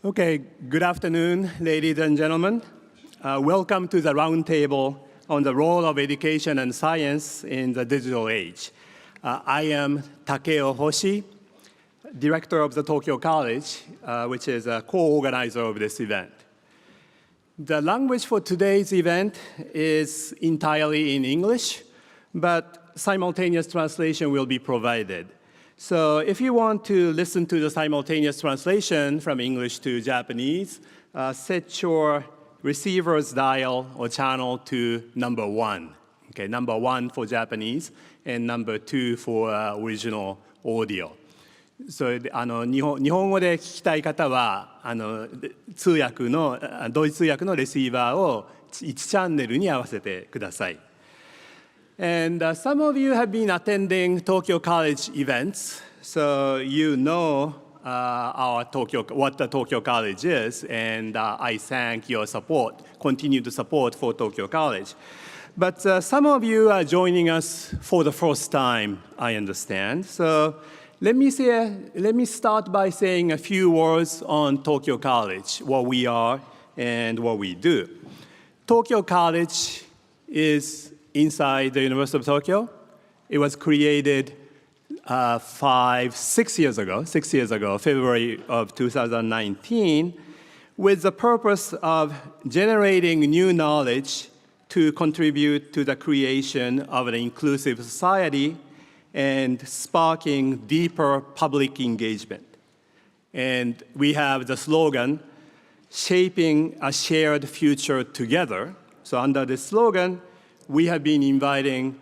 Okay, good afternoon, ladies and gentlemen. Welcome to the roundtable on the role of education and science in the digital age. I am Takeo Hoshi, director of the Tokyo College, which is a co-organizer of this event. The language for today's event is entirely in English, but simultaneous translation will be provided. So if you want to listen to the simultaneous translation from English to Japanese, set your receiver's dial or channel to number 1. Okay, number 1 for Japanese and number 2 for original audio. それで日本語で聞きたい方は通訳の同時通訳のレシーバーを1チャンネルに合わせてください。And some of you have been attending Tokyo College events, so you know what the Tokyo College is, and I thank your support, continued support for Tokyo College. But some of you are joining us for the first time, I understand. So let me start by saying a few words on Tokyo College, what we are and what we do. Tokyo College is inside the University of Tokyo. It was created 6 years ago, February of 2019, with the purpose of generating new knowledge to contribute to the creation of an inclusive society and sparking deeper public engagement. And we have the slogan, shaping a shared future together. So under this slogan, we have been inviting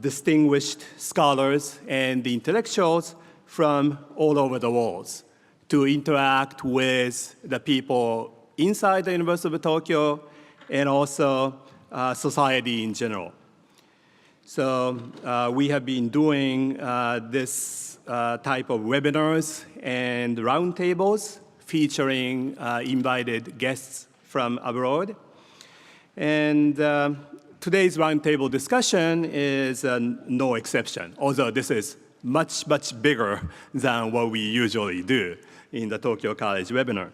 distinguished scholars and intellectuals from all over the world to interact with the people inside the University of Tokyo and also society in general. So we have been doing this type of webinars and roundtables featuring invited guests from abroad. And today's roundtable discussion is no exception, although this is much, much bigger than what we usually do in the Tokyo College webinar.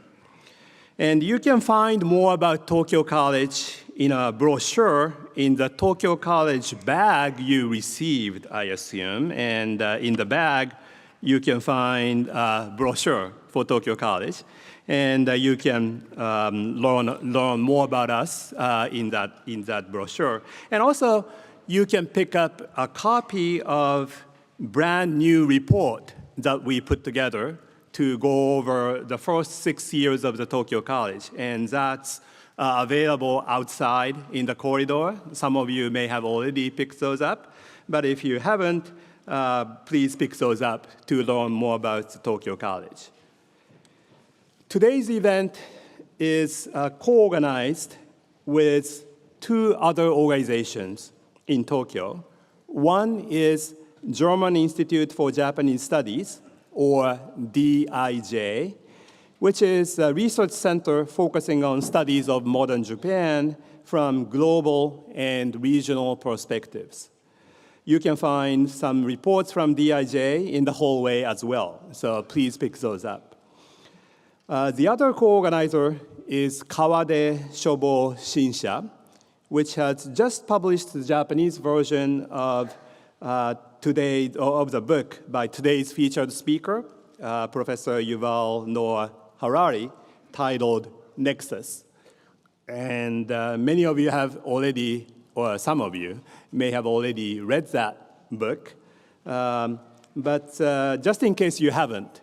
And you can find more about Tokyo College in a brochure in the Tokyo College bag you received, I assume. And in the bag, you can find a brochure for Tokyo College. And you can learn more about us in that brochure. And also, you can pick up a copy of brand new report that we put together to go over the first 6 years of the Tokyo College. And that's available outside in the corridor. Some of you may have already picked those up. But if you haven't, please pick those up to learn more about the Tokyo College. Today's event is co-organized with 2 other organizations in Tokyo. One is German Institute for Japanese Studies, or DIJ, which is a research center focusing on studies of modern Japan from global and regional perspectives. You can find some reports from DIJ in the hallway as well, so please pick those up. The other co-organizer is Kawade Shobo Shinsha, which has just published the Japanese version of the book by today's featured speaker, Professor Yuval Harari, titled Nexus. And many of you have already, or some of you, may have already read that book. But just in case you haven't,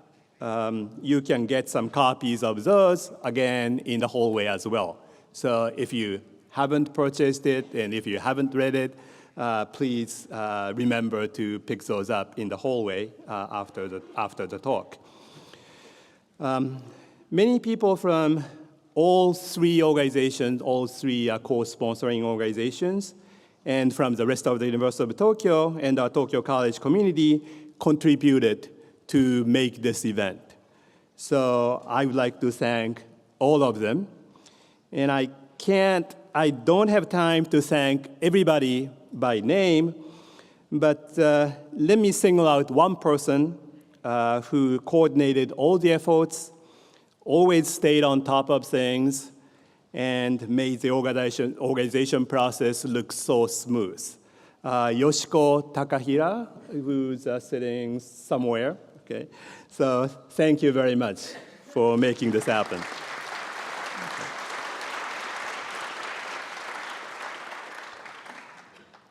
you can get some copies of those, again, in the hallway as well. So if you haven't purchased it and if you haven't read it, please remember to pick those up in the hallway after the talk. Many people from all 3 organizations, all 3 co-sponsoring organizations, and from the rest of the University of Tokyo and our Tokyo College community contributed to make this event. So I would like to thank all of them. And I don't have time to thank everybody by name, but let me single out one person who coordinated all the efforts, always stayed on top of things, and made the organization process look so smooth. Yoshiko Takahira, who's sitting somewhere. Okay, so thank you very much for making this happen.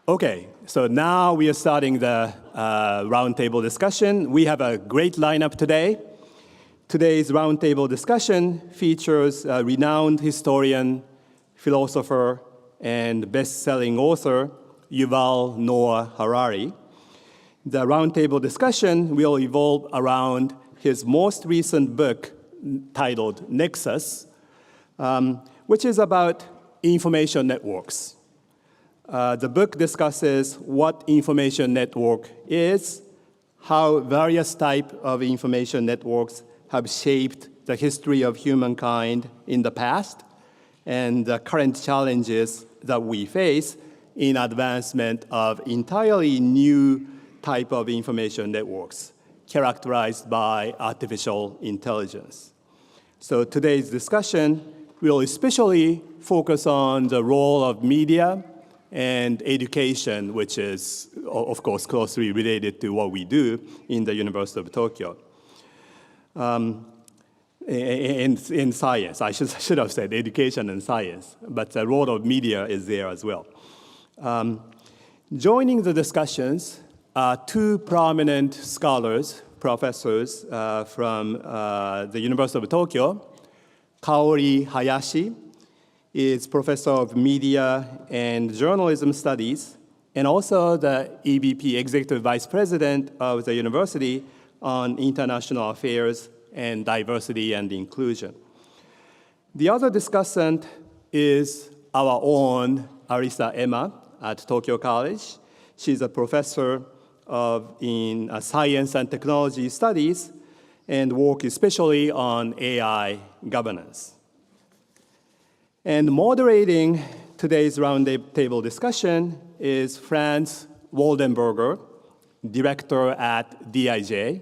Okay, so now we are starting the roundtable discussion. We have a great lineup today. Today's roundtable discussion features a renowned historian, philosopher, and best-selling author, Yuval Noah Harari. The roundtable discussion will evolve around his most recent book titled Nexus, which is about information networks. The book discusses what information network is, how various types of information networks have shaped the history of humankind in the past, and the current challenges that we face in advancement of entirely new type of information networks characterized by artificial intelligence. So today's discussion will especially focus on the role of media and education, which is, of course, closely related to what we do in the University of Tokyo. In science, I should have said education and science, but the role of media is there as well. Joining the discussions are two prominent scholars, professors from the University of Tokyo. Kaori Hayashi is professor of media and journalism studies, and also the EVP, Executive Vice President of the University on International Affairs and Diversity and Inclusion. The other discussant is our own Arisa Emma at Tokyo College. She's a professor in science and technology studies and work especially on AI governance. And moderating today's roundtable discussion is Franz Waldenberger, director at DIJ,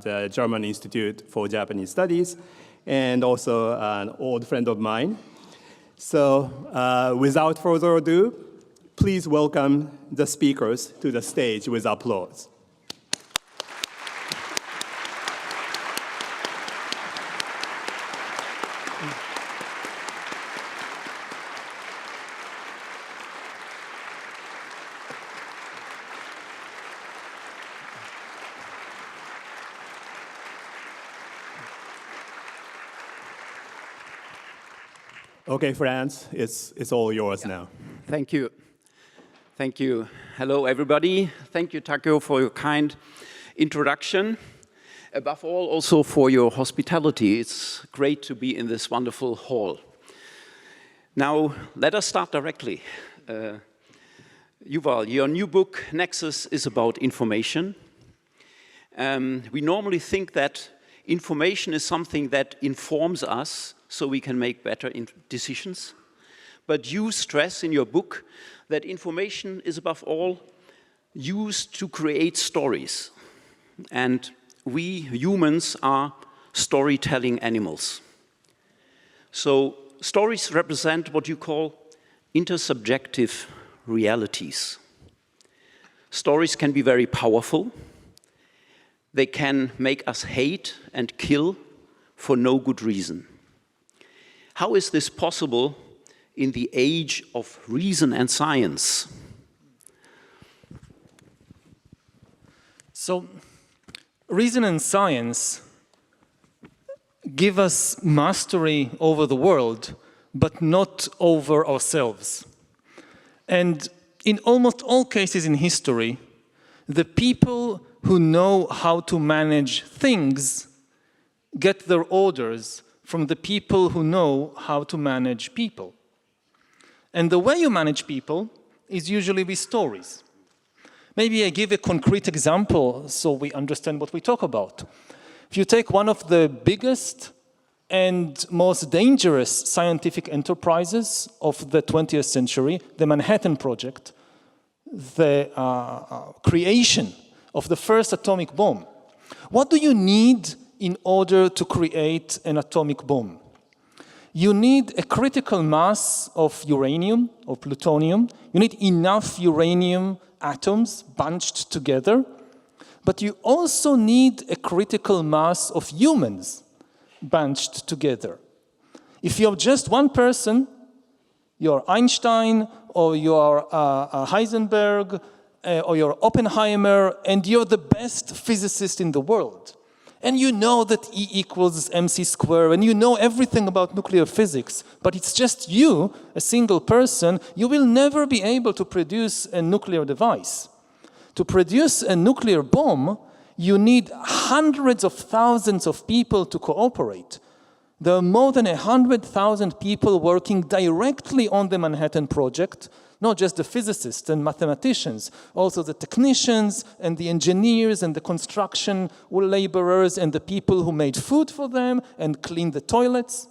the German Institute for Japanese Studies, and also an old friend of mine. So without further ado, please welcome the speakers to the stage with applause. Okay, Franz, it's all yours now. Thank you. Thank you. Hello, everybody. Thank you, Takeo, for your kind introduction. Above all, also for your hospitality. It's great to be in this wonderful hall. Now, let us start directly. Yuval, your new book, Nexus, is about information. We normally think that information is something that informs us so we can make better decisions. But you stress in your book that information is above all used to create stories. And we humans are storytelling animals. So stories represent what you call intersubjective realities. Stories can be very powerful. They can make us hate and kill for no good reason. How is this possible in the age of reason and science? So, reason and science give us mastery over the world, but not over ourselves. And in almost all cases in history, the people who know how to manage things get their orders from the people who know how to manage people. And the way you manage people is usually with stories. Maybe I give a concrete example so we understand what we talk about. If you take one of the biggest and most dangerous scientific enterprises of the 20th century, the Manhattan Project, the creation of the first atomic bomb, what do you need in order to create an atomic bomb? You need a critical mass of uranium or plutonium. You need enough uranium atoms bunched together. But you also need a critical mass of humans bunched together. If you're just one person, you're Einstein, or you're Heisenberg, or you're Oppenheimer, and you're the best physicist in the world. And you know that E equals mc squared, and you know everything about nuclear physics, but it's just you, a single person, you will never be able to produce a nuclear device. To produce a nuclear bomb, you need hundreds of thousands of people to cooperate. There are more than 100,000 people working directly on the Manhattan Project, not just the physicists and mathematicians, also the technicians and the engineers and the construction laborers and the people who made food for them and cleaned the toilets.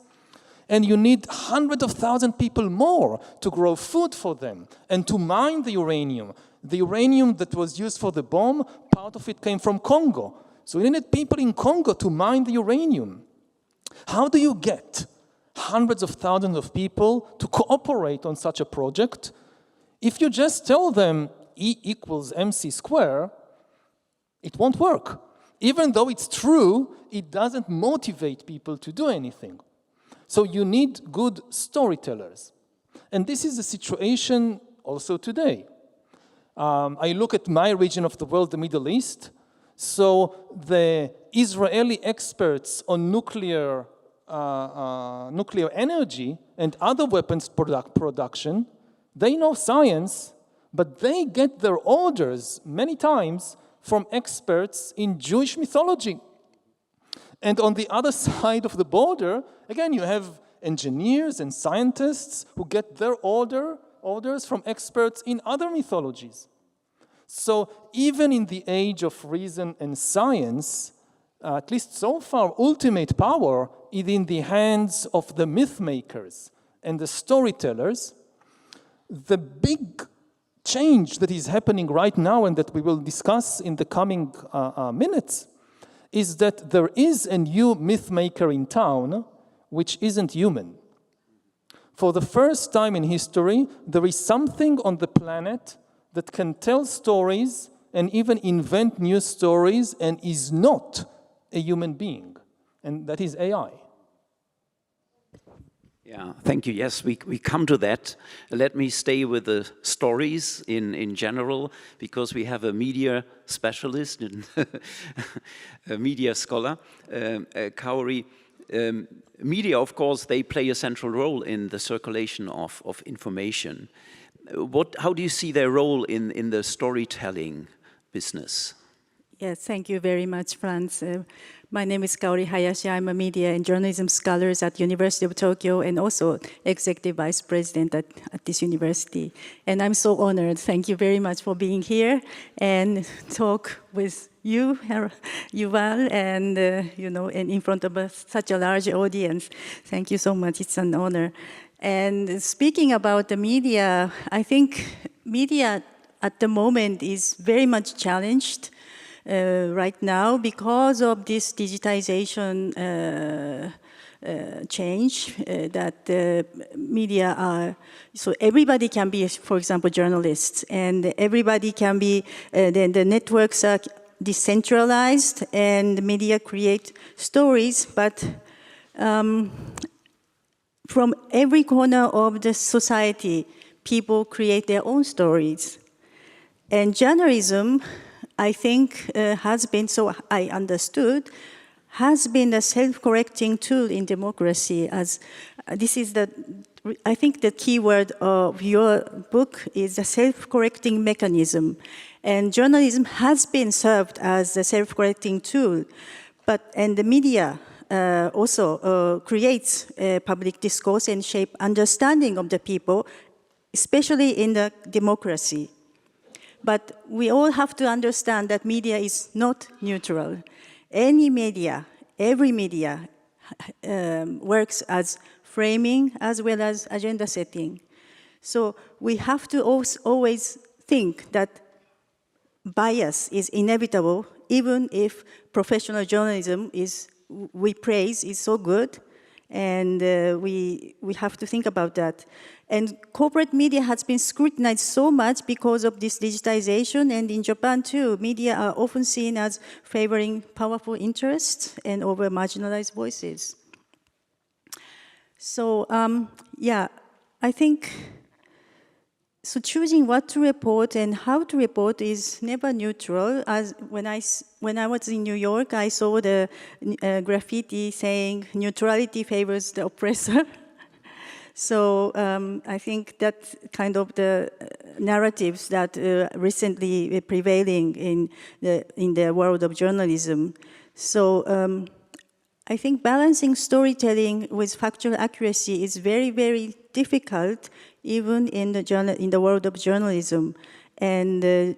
And you need hundreds of thousands of people more to grow food for them and to mine the uranium. The uranium that was used for the bomb, part of it came from Congo. So you need people in Congo to mine the uranium. How do you get hundreds of thousands of people to cooperate on such a project? If you just tell them E equals mc squared, it won't work. Even though it's true, it doesn't motivate people to do anything. So you need good storytellers. And this is the situation also today. I look at my region of the world, the Middle East. So the Israeli experts on nuclear energy and other weapons production, they know science, but they get their orders many times from experts in Jewish mythology. And on the other side of the border, again, you have engineers and scientists who get their orders from experts in other mythologies. So even in the age of reason and science, at least so far, ultimate power is in the hands of the myth makers and the storytellers. The big change that is happening right now and that we will discuss in the coming minutes is that there is a new myth maker in town which isn't human. For the first time in history, there is something on the planet that can tell stories and even invent new stories and is not a human being, and that is AI. Yeah, thank you. Yes, we come to that. Let me stay with the stories in general, because we have a media specialist, and a media scholar, Kaori. Media, of course, they play a central role in the circulation of information. How do you see their role in the storytelling business? Yes, thank you very much, Franz. My name is Kaori Hayashi. I'm a media and journalism scholar at University of Tokyo and also executive vice president at this university. And I'm so honored. Thank you very much for being here and talk with you, Yuval, and and in front of such a large audience. Thank you so much. It's an honor. And speaking about the media, I think media at the moment is very much challenged right now because of this digitization change that media are. So everybody can be, for example, journalists, and everybody can be, then the networks are decentralized and the media create stories, but from every corner of the society, people create their own stories. And journalism, I think, has been, so I understood, has been a self-correcting tool in democracy. As this is I think the key word of your book is the self-correcting mechanism. And journalism has been served as a self-correcting tool, and the media also creates public discourse and shape understanding of the people, especially in the democracy. But we all have to understand that media is not neutral. Any media, every media works as framing as well as agenda setting. So we have to always think that bias is inevitable, even if professional journalism is we praise is so good, and we have to think about that. And corporate media has been scrutinized so much because of this digitization, and in Japan too, media are often seen as favoring powerful interests and over marginalized voices. So yeah, I think, so choosing what to report and how to report is never neutral. As when I was in New York, I saw the graffiti saying neutrality favors the oppressor. So I think that's kind of the narratives that recently prevailing in the world of journalism. So I think balancing storytelling with factual accuracy is very, very difficult, even in the world of journalism. And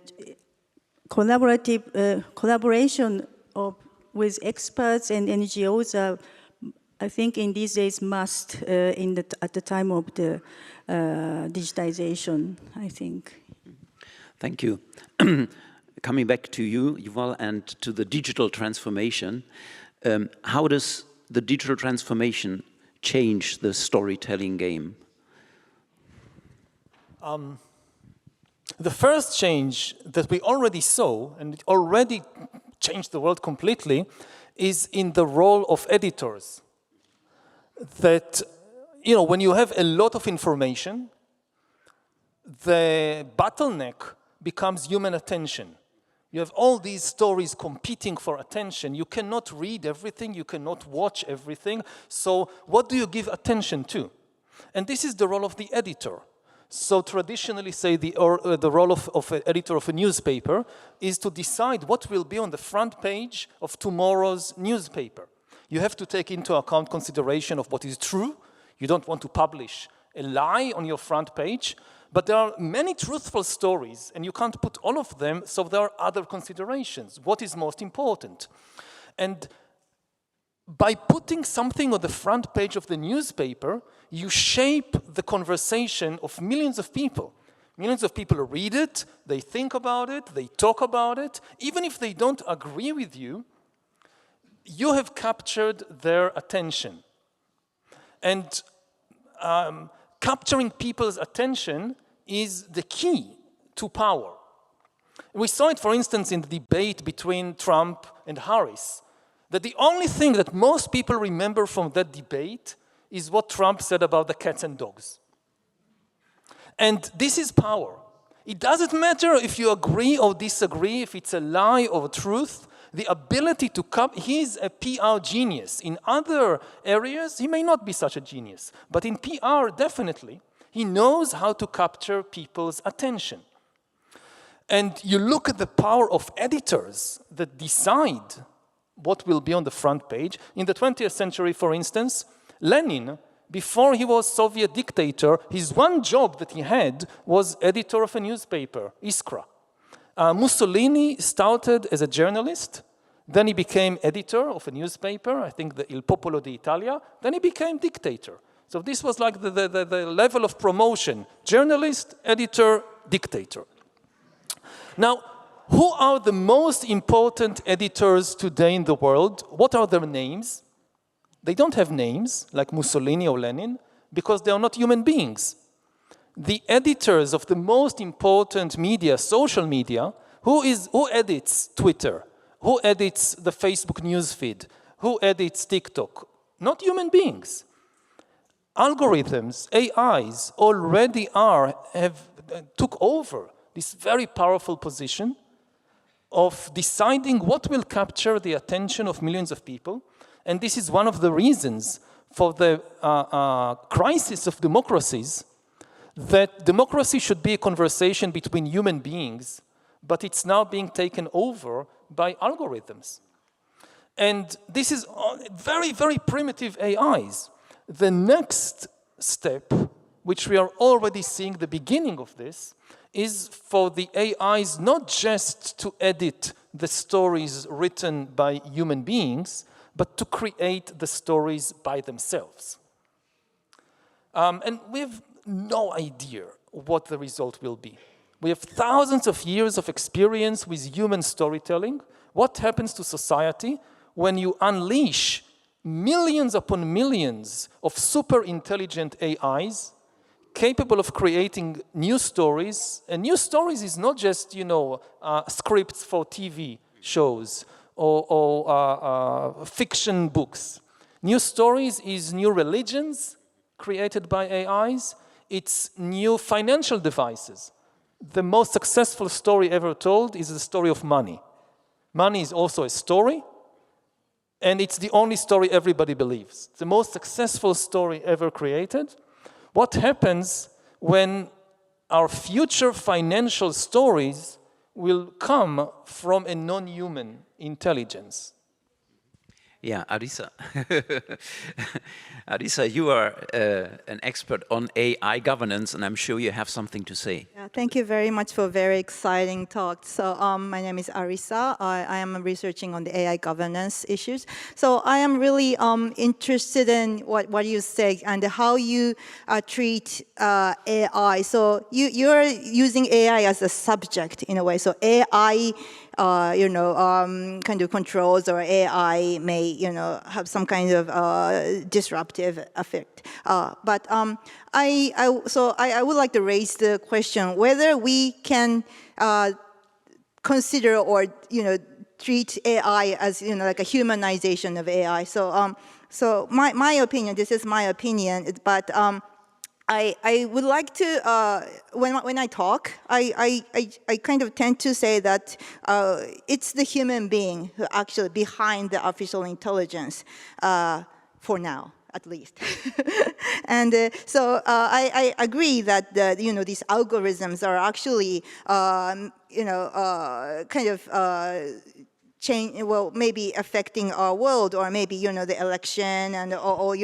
collaboration with experts and NGOs are, I think, in these days must at the time of the digitization, I think. Thank you. Coming back to you, Yuval, and to the digital transformation, how does the digital transformation change the storytelling game? The first change that we already saw, and it already changed the world completely, is in the role of editors. That, you know, when you have a lot of information, the bottleneck becomes human attention. You have all these stories competing for attention. You cannot read everything, you cannot watch everything. So what do you give attention to? And this is the role of the editor. So traditionally, say the role of an editor of a newspaper is to decide what will be on the front page of tomorrow's newspaper. You have to take into account consideration of what is true. You don't want to publish a lie on your front page, but there are many truthful stories, and you can't put all of them, so there are other considerations. What is most important? And by putting something on the front page of the newspaper, you shape the conversation of millions of people. Millions of people read it, they think about it, they talk about it. Even if they don't agree with you, you have captured their attention. And capturing people's attention is the key to power. We saw it, for instance, in the debate between Trump and Harris, that the only thing that most people remember from that debate is what Trump said about the cats and dogs. And this is power. It doesn't matter if you agree or disagree, if it's a lie or a truth. The ability to he's a PR genius. In other areas, he may not be such a genius. But in PR, definitely, he knows how to capture people's attention. And you look at the power of editors that decide what will be on the front page. In the 20th century, for instance, Lenin, before he was Soviet dictator, his one job that he had was editor of a newspaper, Iskra. Mussolini started as a journalist, then he became editor of a newspaper, I think the Il Popolo d'Italia, then he became dictator. So this was like the level of promotion, journalist, editor, dictator. Now, who are the most important editors today in the world? What are their names? They don't have names, like Mussolini or Lenin, because they are not human beings. The editors of the most important media, social media, who edits Twitter? Who edits the Facebook newsfeed? Who edits TikTok? Not human beings. Algorithms, AIs, already took over this very powerful position of deciding what will capture the attention of millions of people. And this is one of the reasons for the crisis of democracies, that democracy should be a conversation between human beings, but it's now being taken over by algorithms. And this is very, very primitive AIs. The next step, which we are already seeing the beginning of this, is for the AIs not just to edit the stories written by human beings, but to create the stories by themselves. And we have no idea what the result will be. We have thousands of years of experience with human storytelling. What happens to society when you unleash millions upon millions of super intelligent AIs capable of creating new stories. And new stories is not just, scripts for TV shows or fiction books. New stories is new religions created by AIs. It's new financial devices. The most successful story ever told is the story of money. Money is also a story, and it's the only story everybody believes. The most successful story ever created. What happens when our future financial stories will come from a non-human intelligence? Yeah, Arisa. Arisa, you are an expert on AI governance, and I'm sure you have something to say. Yeah, thank you very much for a very exciting talk. So my name is Arisa. I am researching on the AI governance issues. So I am really interested in what you say and how you treat AI. So you're using AI as a subject in a way. So AI kind of controls, or AI may, have some kind of disruptive effect. But I would like to raise the question whether we can consider or, treat AI as, like a humanization of AI. So my opinion, this is my opinion, but I would like to, when I talk, I kind of tend to say that it's the human being who actually behind the artificial intelligence, for now, at least. And so I agree that these algorithms are actually kind of change, well, maybe affecting our world, or maybe, the election, and or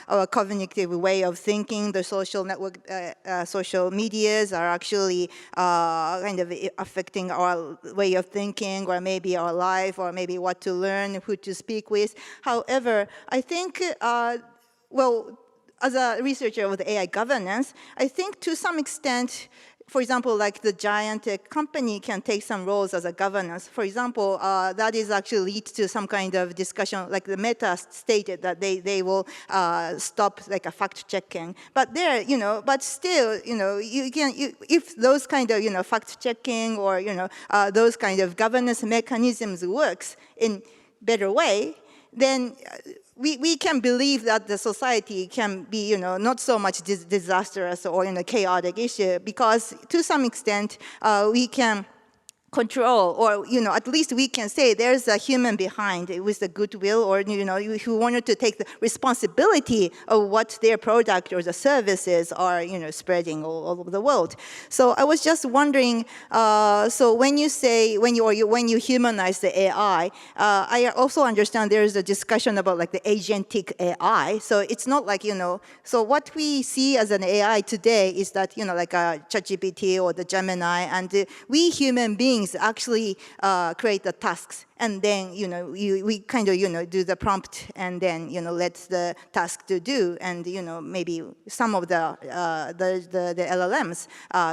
our cognitive way of thinking. The social network, social medias are actually kind of affecting our way of thinking, or maybe our life, or maybe what to learn, who to speak with. However, I think, well, as a researcher of the AI governance, I think to some extent, for example, like the giant company can take some roles as a governance. For example, that is actually lead to some kind of discussion, like the Meta stated that they will stop like a fact checking. But there, but still, you can, if those kind of, fact checking, or, those kind of governance mechanisms works in better way, then we can believe that the society can be, not so much disastrous or chaotic issue, because to some extent we can control, or at least we can say there's a human behind it with the goodwill, or who wanted to take the responsibility of what their product or the services are spreading all over the world. So I was just wondering, so when you say when you humanize the AI, I also understand there is a discussion about like the agentic AI. So it's not like so what we see as an AI today is that like a ChatGPT or the Gemini, and we human beings actually create the tasks, and then we kind of do the prompt, and then let the task to do, and maybe some of the LLMs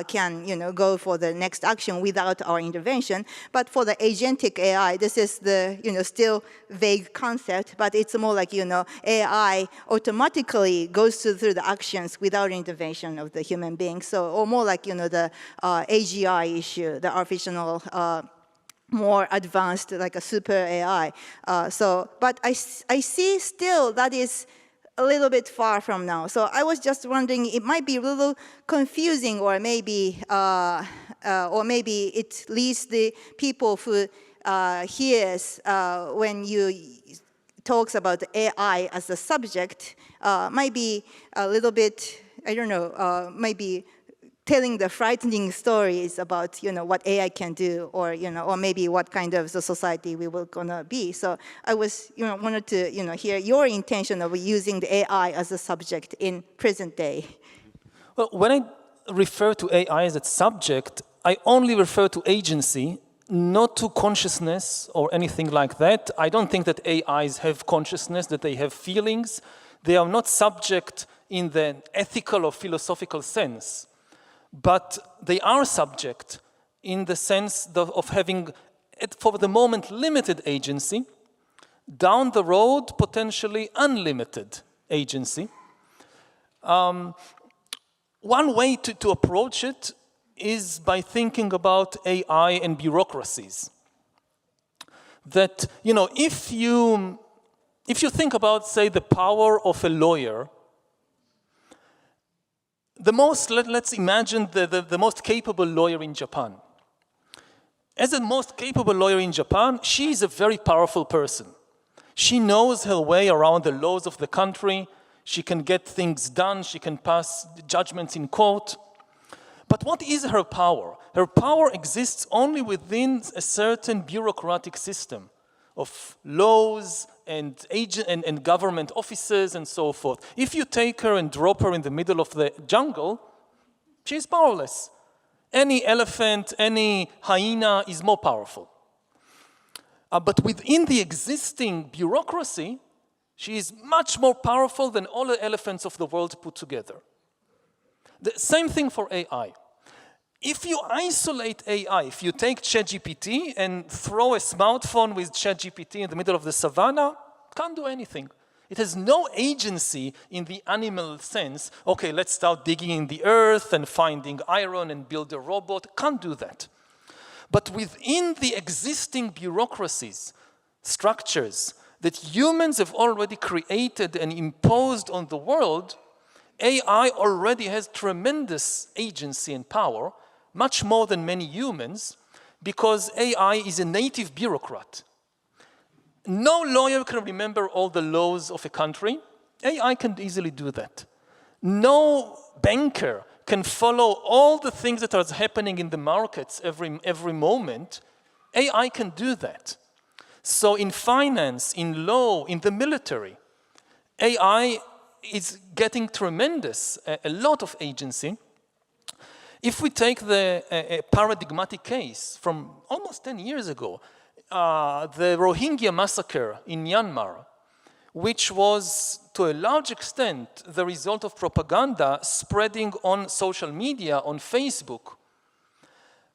can go for the next action without our intervention. But for the agentic AI, this is the still vague concept, but it's more like AI automatically goes through the actions without intervention of the human being. So, or more like the AGI issue, the artificial more advanced, like a super AI. But I see still that is a little bit far from now. So I was just wondering, it might be a little confusing, or maybe it leads the people who hears when you talks about AI as a subject, might be a little bit, I don't know, maybe telling the frightening stories about what AI can do, or or maybe what kind of the society we will gonna be. So I was wanted to hear your intention of using the AI as a subject in present day. Well, when I refer to AI as a subject, I only refer to agency, not to consciousness or anything like that. I don't think that AIs have consciousness, that they have feelings. They are not subject in the ethical or philosophical sense. But they are subject in the sense of having, for the moment, limited agency. Down the road, potentially unlimited agency. One way to approach it is by thinking about AI and bureaucracies. That, you know, if you think about, say, the power of a lawyer, let's imagine the most capable lawyer in Japan. As the most capable lawyer in Japan, she is a very powerful person. She knows her way around the laws of the country. She can get things done. She can pass judgments in court. But what is her power? Her power exists only within a certain bureaucratic system of laws and government offices and so forth. If you take her and drop her in the middle of the jungle, she's powerless. Any elephant, any hyena is more powerful. But within the existing bureaucracy, she is much more powerful than all the elephants of the world put together. The same thing for AI. If you isolate AI, if you take ChatGPT and throw a smartphone with ChatGPT in the middle of the savannah, can't do anything. It has no agency in the animal sense. Okay, let's start digging in the earth and finding iron and build a robot. Can't do that. But within the existing bureaucracies, structures that humans have already created and imposed on the world, AI already has tremendous agency and power, much more than many humans, because AI is a native bureaucrat. No lawyer can remember all the laws of a country. AI can easily do that. No banker can follow all the things that are happening in the markets every moment. AI can do that. So in finance, in law, in the military, AI is getting a lot of agency. If we take a paradigmatic case from almost 10 years ago, the Rohingya massacre in Myanmar, which was to a large extent the result of propaganda spreading on social media, on Facebook,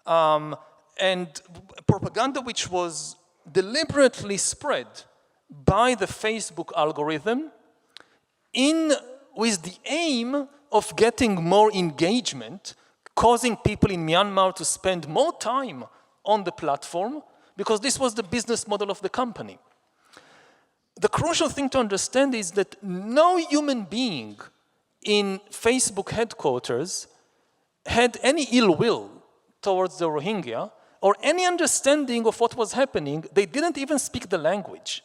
and propaganda which was deliberately spread by the Facebook algorithm with the aim of getting more engagement, causing people in Myanmar to spend more time on the platform, because this was the business model of the company. The crucial thing to understand is that no human being in Facebook headquarters had any ill will towards the Rohingya or any understanding of what was happening. They didn't even speak the language.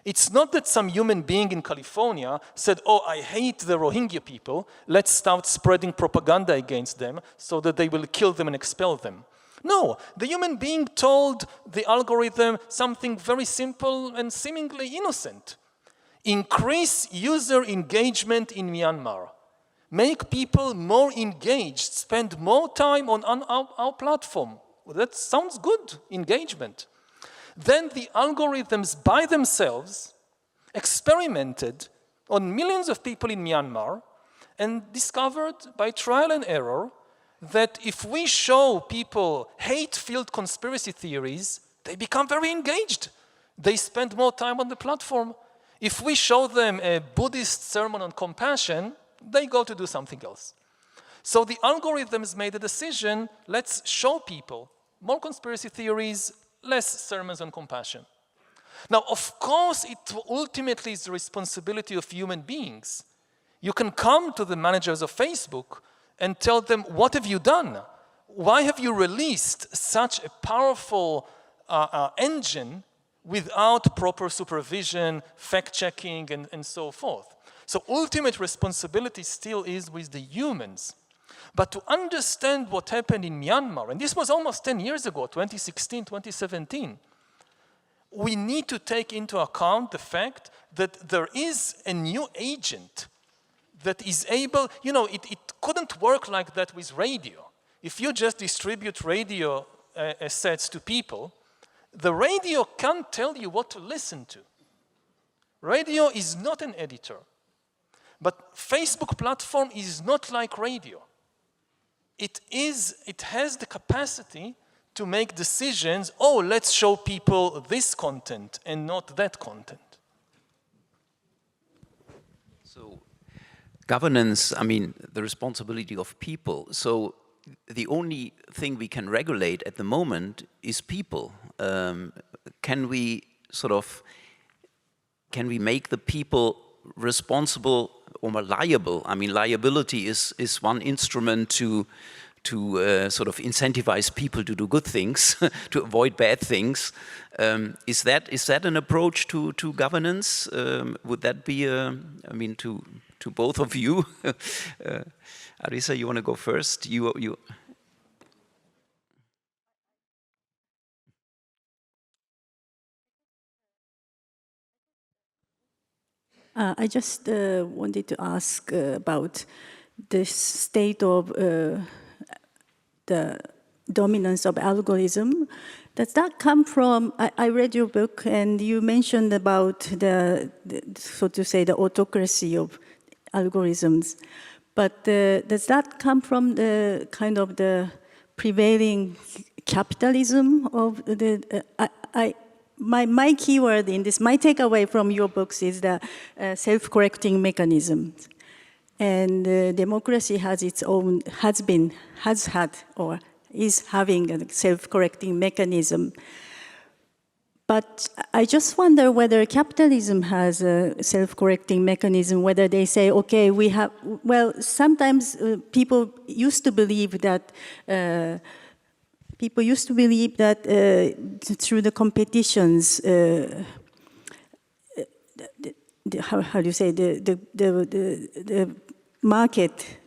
It's not that some human being in California said, oh, I hate the Rohingya people, let's start spreading propaganda against them so that they will kill them and expel them. No, the human being told the algorithm something very simple and seemingly innocent. Increase user engagement in Myanmar. Make people more engaged, spend more time on our platform. Well, that sounds good, engagement. Then the algorithms by themselves experimented on millions of people in Myanmar and discovered by trial and error that if we show people hate-filled conspiracy theories, they become very engaged. They spend more time on the platform. If we show them a Buddhist sermon on compassion, they go to do something else. So the algorithms made a decision, let's show people more conspiracy theories, less sermons on compassion. Now, of course, it ultimately is the responsibility of human beings. You can come to the managers of Facebook and tell them, what have you done? Why have you released such a powerful engine without proper supervision, fact-checking, and so forth? So ultimate responsibility still is with the humans. But to understand what happened in Myanmar, and this was almost 10 years ago, 2016, 2017, we need to take into account the fact that there is a new agent that is able, it couldn't work like that with radio. If you just distribute radio sets to people, the radio can't tell you what to listen to. Radio is not an editor. But Facebook platform is not like radio. It has the capacity to make decisions, oh, let's show people this content and not that content. So governance, I mean, the responsibility of people. So the only thing we can regulate at the moment is people. Can we make the people responsible or more liable? I mean, liability is one instrument to sort of incentivize people to do good things, to avoid bad things. Is that an approach to governance? Would that be, I mean, to both of you? Arisa, you want to go first? You. I just wanted to ask about the state of the dominance of algorithm. Does that come from, I read your book and you mentioned about the so to say, the autocracy of algorithms. But does that come from the kind of the prevailing capitalism of the, my keyword in this, my takeaway from your books is the self-correcting mechanism. And democracy has its own, has had, or is having a self-correcting mechanism. But I just wonder whether capitalism has a self-correcting mechanism, whether they say, okay, we have, well, sometimes people used to believe that through the competitions, how do you say, the market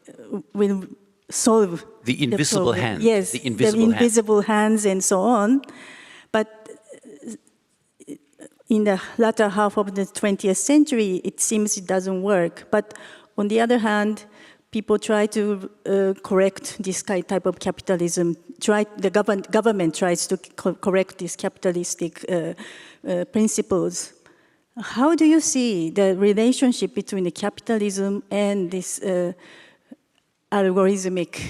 will solve the invisible hand. Yes, the invisible hands and so on. But in the latter half of the 20th century, it seems it doesn't work. But on the other hand, people try to correct this type of capitalism. The government tries to correct these capitalistic principles. How do you see the relationship between the capitalism and this algorithmic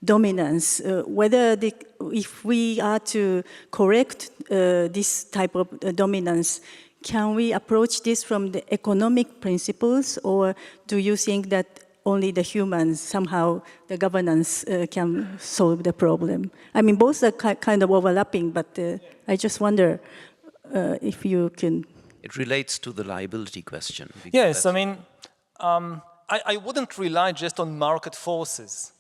dominance? If we are to correct this type of dominance, can we approach this from the economic principles, or do you think that only the humans, somehow the governance can solve the problem? I mean, both are kind of overlapping, but I just wonder if you can. It relates to the liability question. Yes, I mean, I wouldn't rely just on market forces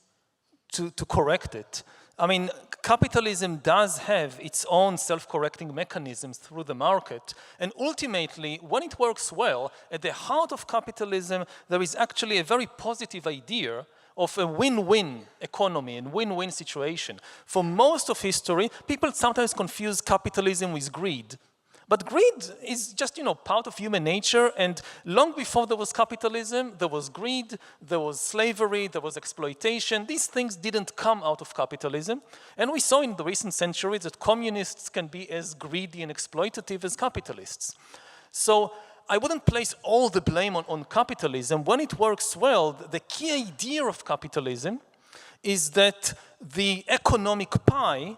to correct it. I mean, capitalism does have its own self-correcting mechanisms through the market, and ultimately, when it works well, at the heart of capitalism, there is actually a very positive idea of a win-win economy and win-win situation. For most of history, people sometimes confuse capitalism with greed. But greed is just, part of human nature, and long before there was capitalism, there was greed, there was slavery, there was exploitation. These things didn't come out of capitalism. And we saw in the recent centuries that communists can be as greedy and exploitative as capitalists. So I wouldn't place all the blame on capitalism. When it works well, the key idea of capitalism is that the economic pie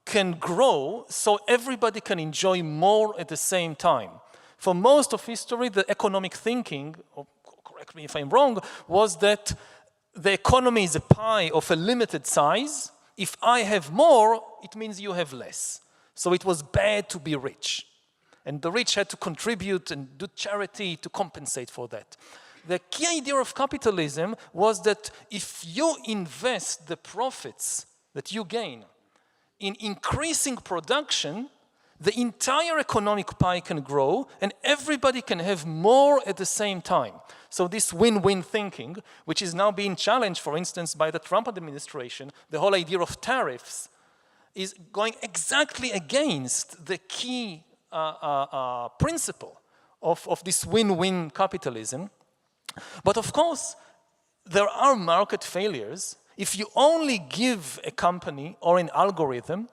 can grow so everybody can enjoy more at the same time. For most of history, the economic thinking, or correct me if I'm wrong, was that the economy is a pie of a limited size. If I have more, it means you have less. So it was bad to be rich. And the rich had to contribute and do charity to compensate for that. The key idea of capitalism was that if you invest the profits that you gain in increasing production, the entire economic pie can grow and everybody can have more at the same time. So this win-win thinking, which is now being challenged, for instance, by the Trump administration, the whole idea of tariffs, is going exactly against the key principle of this win-win capitalism. But of course, there are market failures. If you only give a company or an algorithm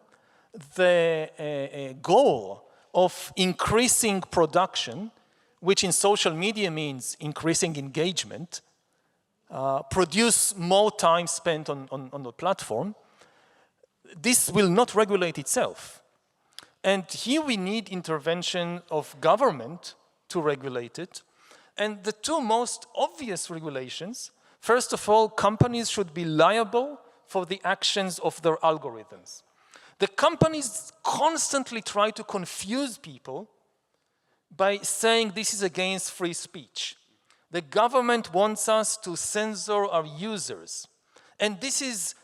the goal of increasing production, which in social media means increasing engagement, produce more time spent on the platform, this will not regulate itself. And here we need intervention of government to regulate it. And the two most obvious regulations, first of all, companies should be liable for the actions of their algorithms. The companies constantly try to confuse people by saying this is against free speech. The government wants us to censor our users. And this is,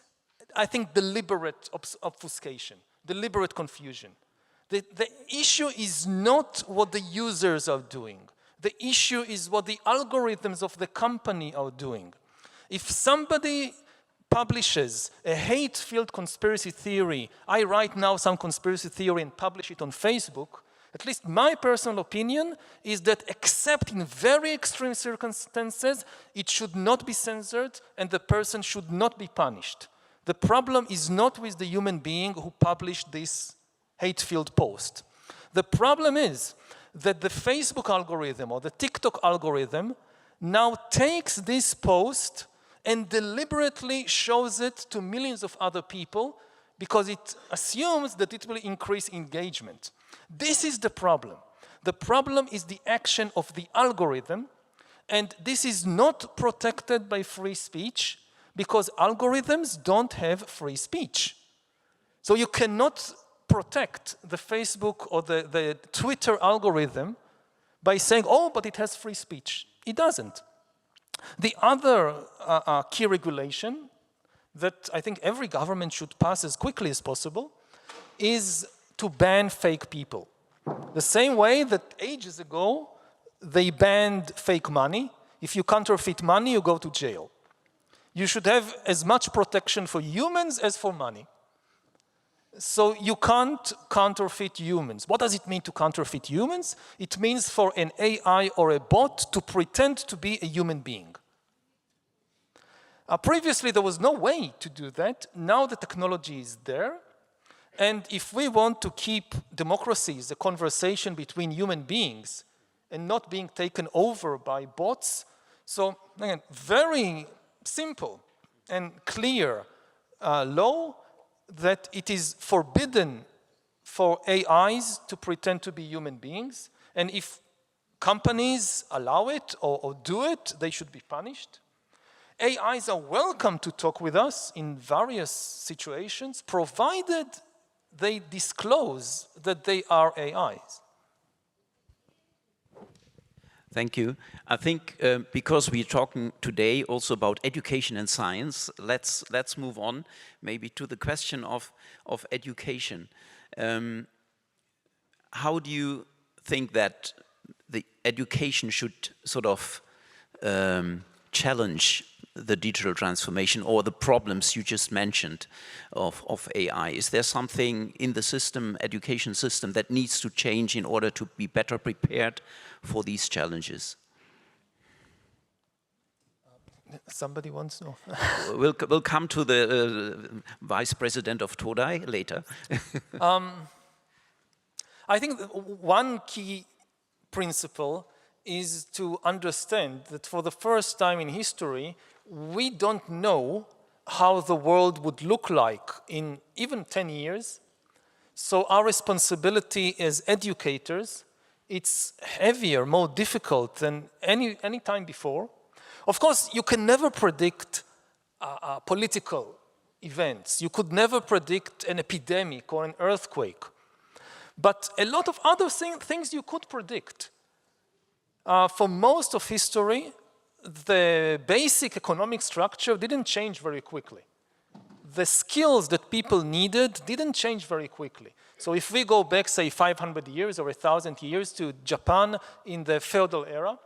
I think, deliberate obfuscation, deliberate confusion. The issue is not what the users are doing. The issue is what the algorithms of the company are doing. If somebody publishes a hate-filled conspiracy theory, I write now some conspiracy theory and publish it on Facebook, at least my personal opinion is that except in very extreme circumstances, it should not be censored and the person should not be punished. The problem is not with the human being who published this hate-filled post. The problem is that the Facebook algorithm or the TikTok algorithm now takes this post and deliberately shows it to millions of other people because it assumes that it will increase engagement. This is the problem. The problem is the action of the algorithm, and this is not protected by free speech because algorithms don't have free speech. So you cannot protect the Facebook or the Twitter algorithm by saying, oh, but it has free speech. It doesn't. The other key regulation that I think every government should pass as quickly as possible is to ban fake people. The same way that ages ago they banned fake money. If you counterfeit money, you go to jail. You should have as much protection for humans as for money. So you can't counterfeit humans. What does it mean to counterfeit humans? It means for an AI or a bot to pretend to be a human being. Previously, there was no way to do that. Now the technology is there. And if we want to keep democracy as a conversation between human beings and not being taken over by bots, so again, very simple and clear law that it is forbidden for AIs to pretend to be human beings. And if companies allow it or do it, they should be punished. AIs are welcome to talk with us in various situations, provided they disclose that they are AIs. Thank you. I think because we're talking today also about education and science, let's move on maybe to the question of education. How do you think that the education should sort of challenge the digital transformation or the problems you just mentioned of AI? Is there something in the system, education system, that needs to change in order to be better prepared for these challenges? Somebody wants to know? We'll come to the Vice President of Todai later. I think one key principle is to understand that for the first time in history, we don't know how the world would look like in even 10 years. So our responsibility as educators, it's heavier, more difficult than any time before. Of course, you can never predict political events. You could never predict an epidemic or an earthquake. But a lot of other things you could predict. For most of history, the basic economic structure didn't change very quickly. The skills that people needed didn't change very quickly. So if we go back, say, 500 years or 1,000 years to Japan in the feudal era,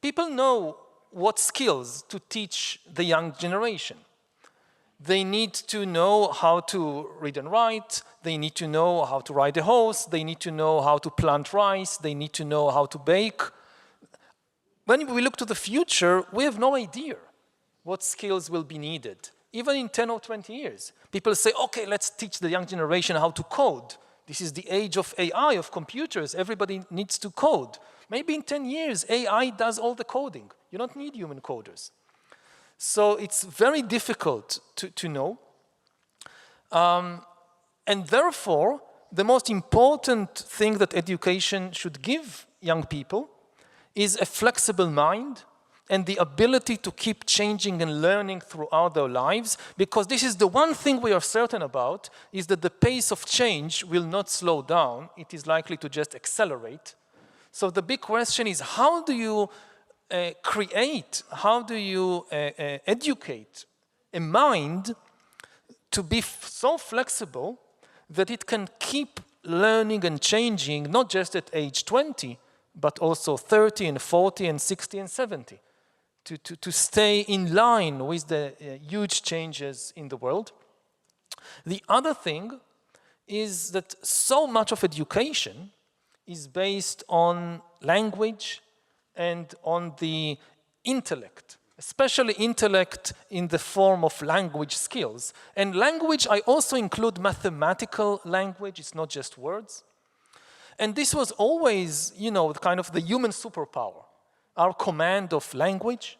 people know what skills to teach the young generation. They need to know how to read and write. They need to know how to ride a horse. They need to know how to plant rice. They need to know how to bake. When we look to the future, we have no idea what skills will be needed. Even in 10 or 20 years, people say, okay, let's teach the young generation how to code. This is the age of AI, of computers. Everybody needs to code. Maybe in 10 years, AI does all the coding. You don't need human coders. So it's very difficult to know. And therefore, the most important thing that education should give young people is a flexible mind and the ability to keep changing and learning throughout their lives, because this is the one thing we are certain about, is that the pace of change will not slow down. It is likely to just accelerate. So the big question is, how do you how do you educate a mind to be so flexible that it can keep learning and changing, not just at age 20, but also 30 and 40 and 60 and 70, to stay in line with the huge changes in the world. The other thing is that so much of education is based on language and on the intellect, especially intellect in the form of language skills. And language, I also include mathematical language, it's not just words. And this was always, you know, kind of the human superpower, our command of language.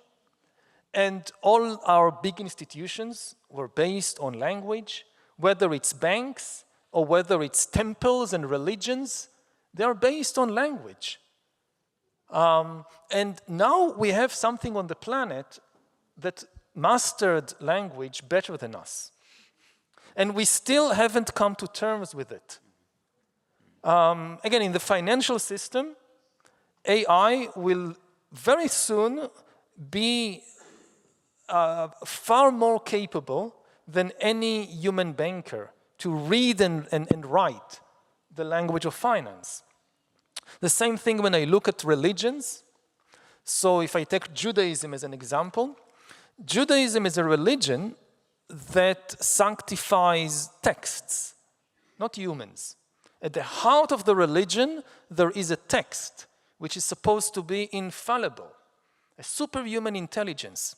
And all our big institutions were based on language, whether it's banks or whether it's temples and religions, they are based on language. And now we have something on the planet that mastered language better than us. And we still haven't come to terms with it. Again, in the financial system, AI will very soon be far more capable than any human banker to read and write the language of finance. The same thing when I look at religions. So if I take Judaism as an example, Judaism is a religion that sanctifies texts, not humans. At the heart of the religion, there is a text which is supposed to be infallible, a superhuman intelligence.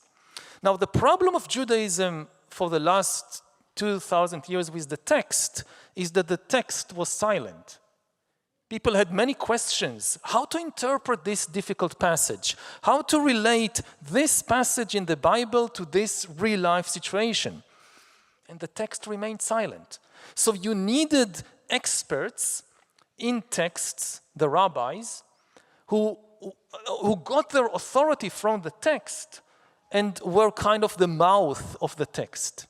Now, the problem of Judaism for the last 2,000 years with the text is that the text was silent. People had many questions. How to interpret this difficult passage? How to relate this passage in the Bible to this real-life situation? And the text remained silent. So you needed experts in texts, the rabbis, who got their authority from the text and were kind of the mouth of the text.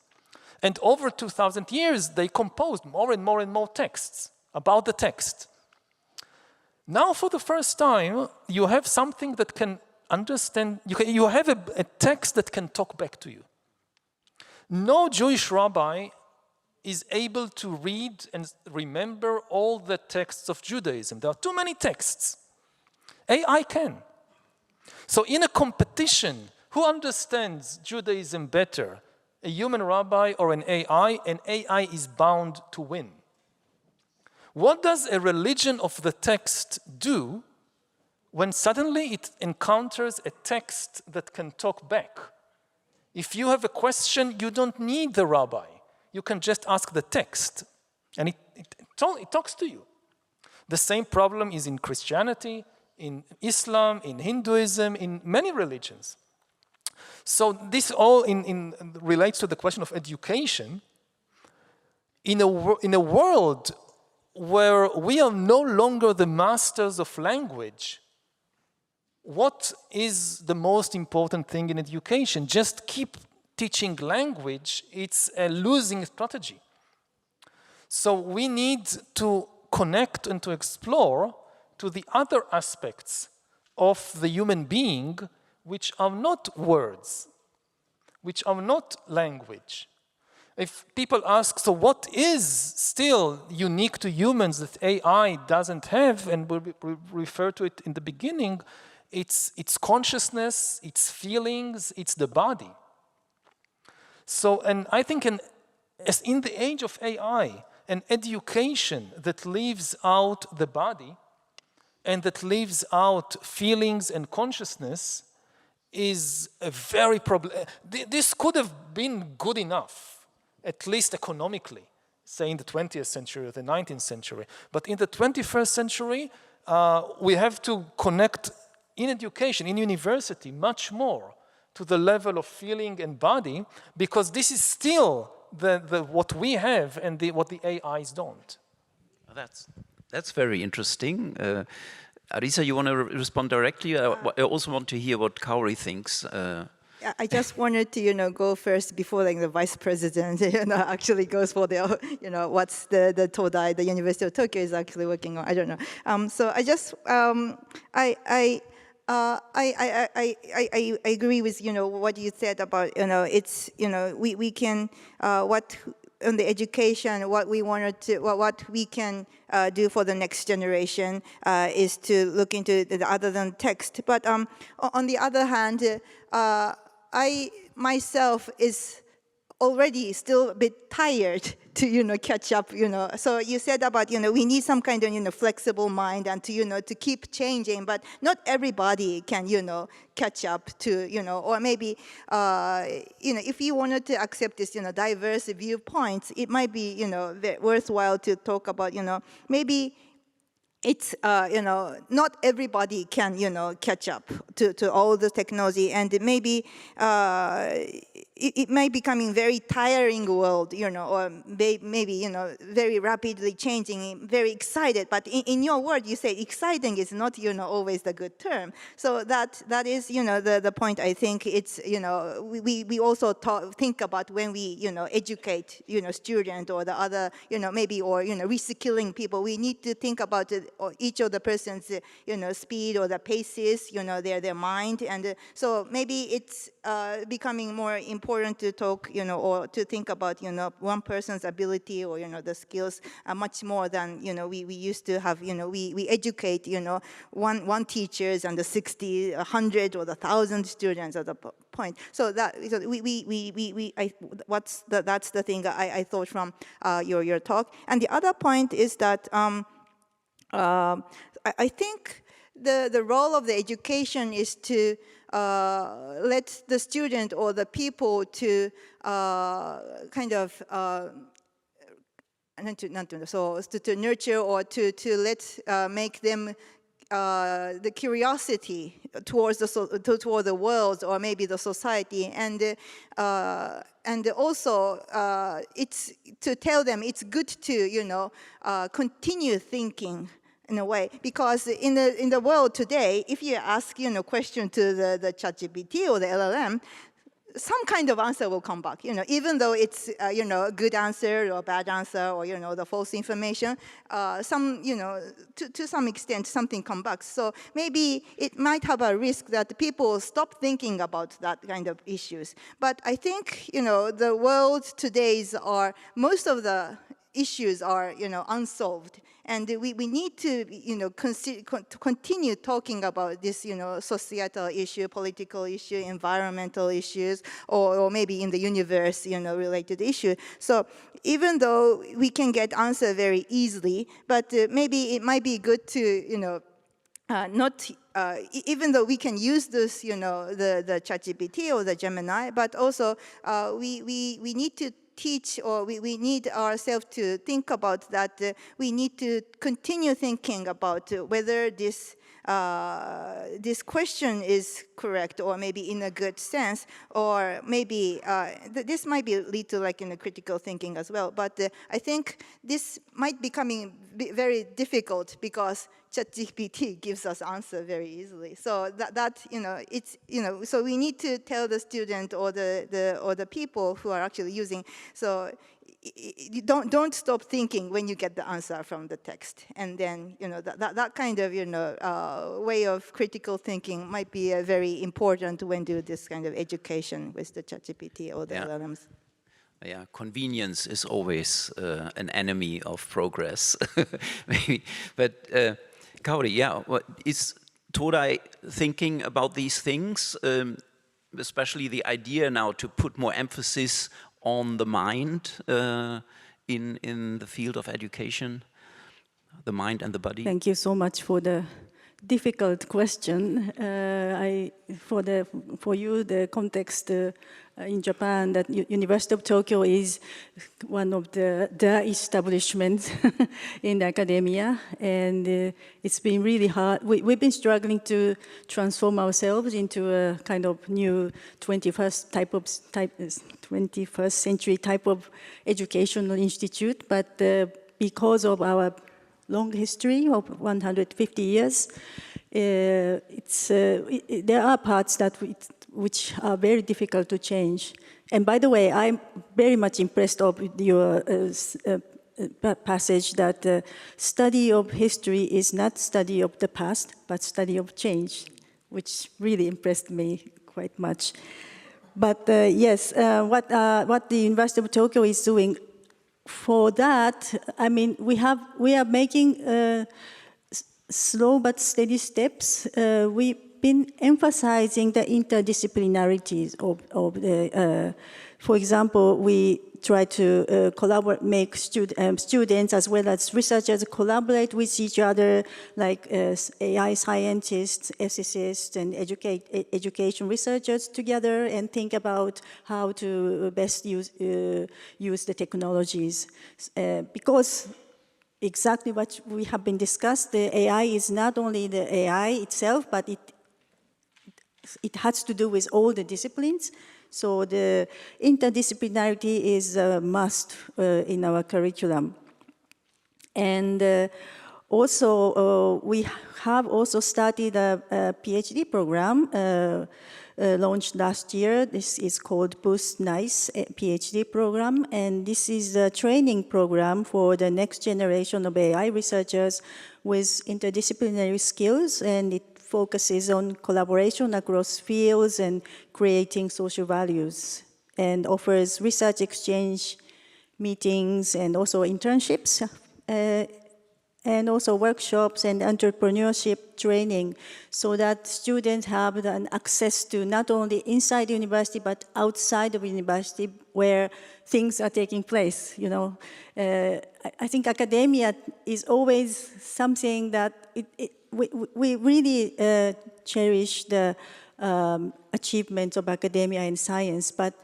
And over 2,000 years, they composed more and more and more texts about the text. Now, for the first time, you have something that can understand, you have a text that can talk back to you. No Jewish rabbi is able to read and remember all the texts of Judaism. There are too many texts. AI can. So in a competition, who understands Judaism better, a human rabbi or an AI? And AI is bound to win. What does a religion of the text do when suddenly it encounters a text that can talk back? If you have a question, you don't need the rabbi. You can just ask the text, and it talks to you. The same problem is in Christianity, in Islam, in Hinduism, in many religions. So this all relates to the question of education. In a world where we are no longer the masters of language, what is the most important thing in education? Just keep teaching language. It's a losing strategy. So we need to connect and to explore to the other aspects of the human being, which are not words, which are not language. If people ask, so what is still unique to humans that AI doesn't have, and we'll refer to it in the beginning, it's consciousness, it's feelings, it's the body. So, and I think as in the age of AI, an education that leaves out the body and that leaves out feelings and consciousness is a very problem. This could have been good enough, at least economically, say in the 20th century or the 19th century. But in the 21st century, we have to connect in education, in university, much more to the level of feeling and body, because this is still what we have and what the AIs don't. That's very interesting. Arisa, you want to respond directly? I also want to hear what Kaori thinks. I just wanted to, go first before like the vice president, actually goes for the, what's the Todai, the University of Tokyo is actually working on. I don't know. So I just, I agree with, what you said about, it's, we can, what on the education, what we wanted to, what we can do for the next generation is to look into the other than text. But on the other hand, I myself is already still a bit tired to, catch up, So you said about, we need some kind of, flexible mind and to, to keep changing, but not everybody can, catch up to, or maybe, if you wanted to accept this, diverse viewpoints, it might be, worthwhile to talk about, maybe it's, not everybody can, catch up to all the technology, and maybe it might becoming very tiring world, or maybe, very rapidly changing, very excited. But in your word, you say exciting is not, always the good term. So that is, the point. I think it's, we also think about when we, educate, student or the other, maybe or reskilling people. We need to think about or each of the person's, speed or the paces, their mind, and so maybe it's becoming more important to talk, or to think about, one person's ability or, the skills much more than, we used to have, we educate, one teachers and the 60, 100 or the 1,000 students at the point. So that that's the thing I thought from your talk. And the other point is that I think the role of the education is to let the student or the people to kind of to nurture or to let make them the curiosity towards toward the world or maybe the society, and also it's to tell them it's good to continue thinking in a way, because in the world today, if you ask question to the ChatGPT or the LLM, some kind of answer will come back, even though it's a good answer or bad answer or the false information, some to some extent something comes back. So maybe it might have a risk that people stop thinking about that kind of issues. But I think the world today's are most of the issues are unsolved, and we need to continue talking about this societal issue, political issue, environmental issues, or maybe in the universe related issue. So even though we can get answer very easily, but maybe it might be good to not even though we can use this the ChatGPT or the Gemini, but also we need to teach, or we need ourselves to think about that. We need to continue thinking about whether this question is correct, or maybe in a good sense, or maybe this might be lead to like critical thinking as well. But I think this might becoming very difficult because ChatGPT gives us answer very easily. So it's so we need to tell the student or the people who are actually using. So you don't stop thinking when you get the answer from the text, and then that kind of way of critical thinking might be very important when do this kind of education with the ChatGPT or the LLMs. Yeah, convenience is always an enemy of progress, maybe. But Kaori, is Todai thinking about these things, especially the idea now to put more emphasis on the mind in the field of education, the mind and the body? Thank you so much for the difficult question. For you, the context in Japan, that University of Tokyo is one of the establishments in academia, and it's been really hard. We've been struggling to transform ourselves into a kind of new 21st century type of educational institute, but because of our long history of 150 years. There are parts which are very difficult to change. And by the way, I'm very much impressed with your passage that study of history is not study of the past, but study of change, which really impressed me quite much. But yes, what the University of Tokyo is doing for that, I mean, we are making slow but steady steps. We've been emphasizing the interdisciplinarities of the, for example, we try to collaborate, make students as well as researchers collaborate with each other, like AI scientists, ethicists, and education researchers together, and think about how to best use the technologies. Because exactly what we have been discussed, the AI is not only the AI itself, but it has to do with all the disciplines. So the interdisciplinarity is a must in our curriculum. And also, we have also started a PhD program launched last year. This is called Boost NICE PhD program. And this is a training program for the next generation of AI researchers with interdisciplinary skills. And it focuses on collaboration across fields and creating social values, and offers research exchange meetings and also internships, and also workshops and entrepreneurship training, so that students have an access to not only inside the university but outside of university where things are taking place. You know, I think academia is always something that we really cherish the achievements of academia and science, but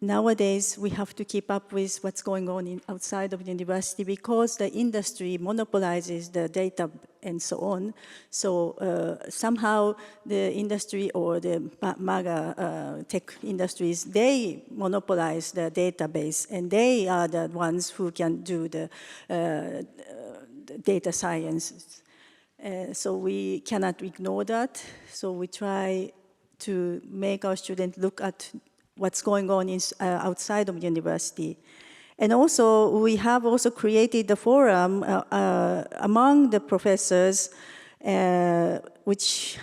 nowadays we have to keep up with what's going on outside of the university, because the industry monopolizes the data and so on. So somehow the industry or the MAGA tech industries, they monopolize the database, and they are the ones who can do the data science. So we cannot ignore that. So we try to make our students look at what's going on outside of university. And also, we have also created a forum among the professors, which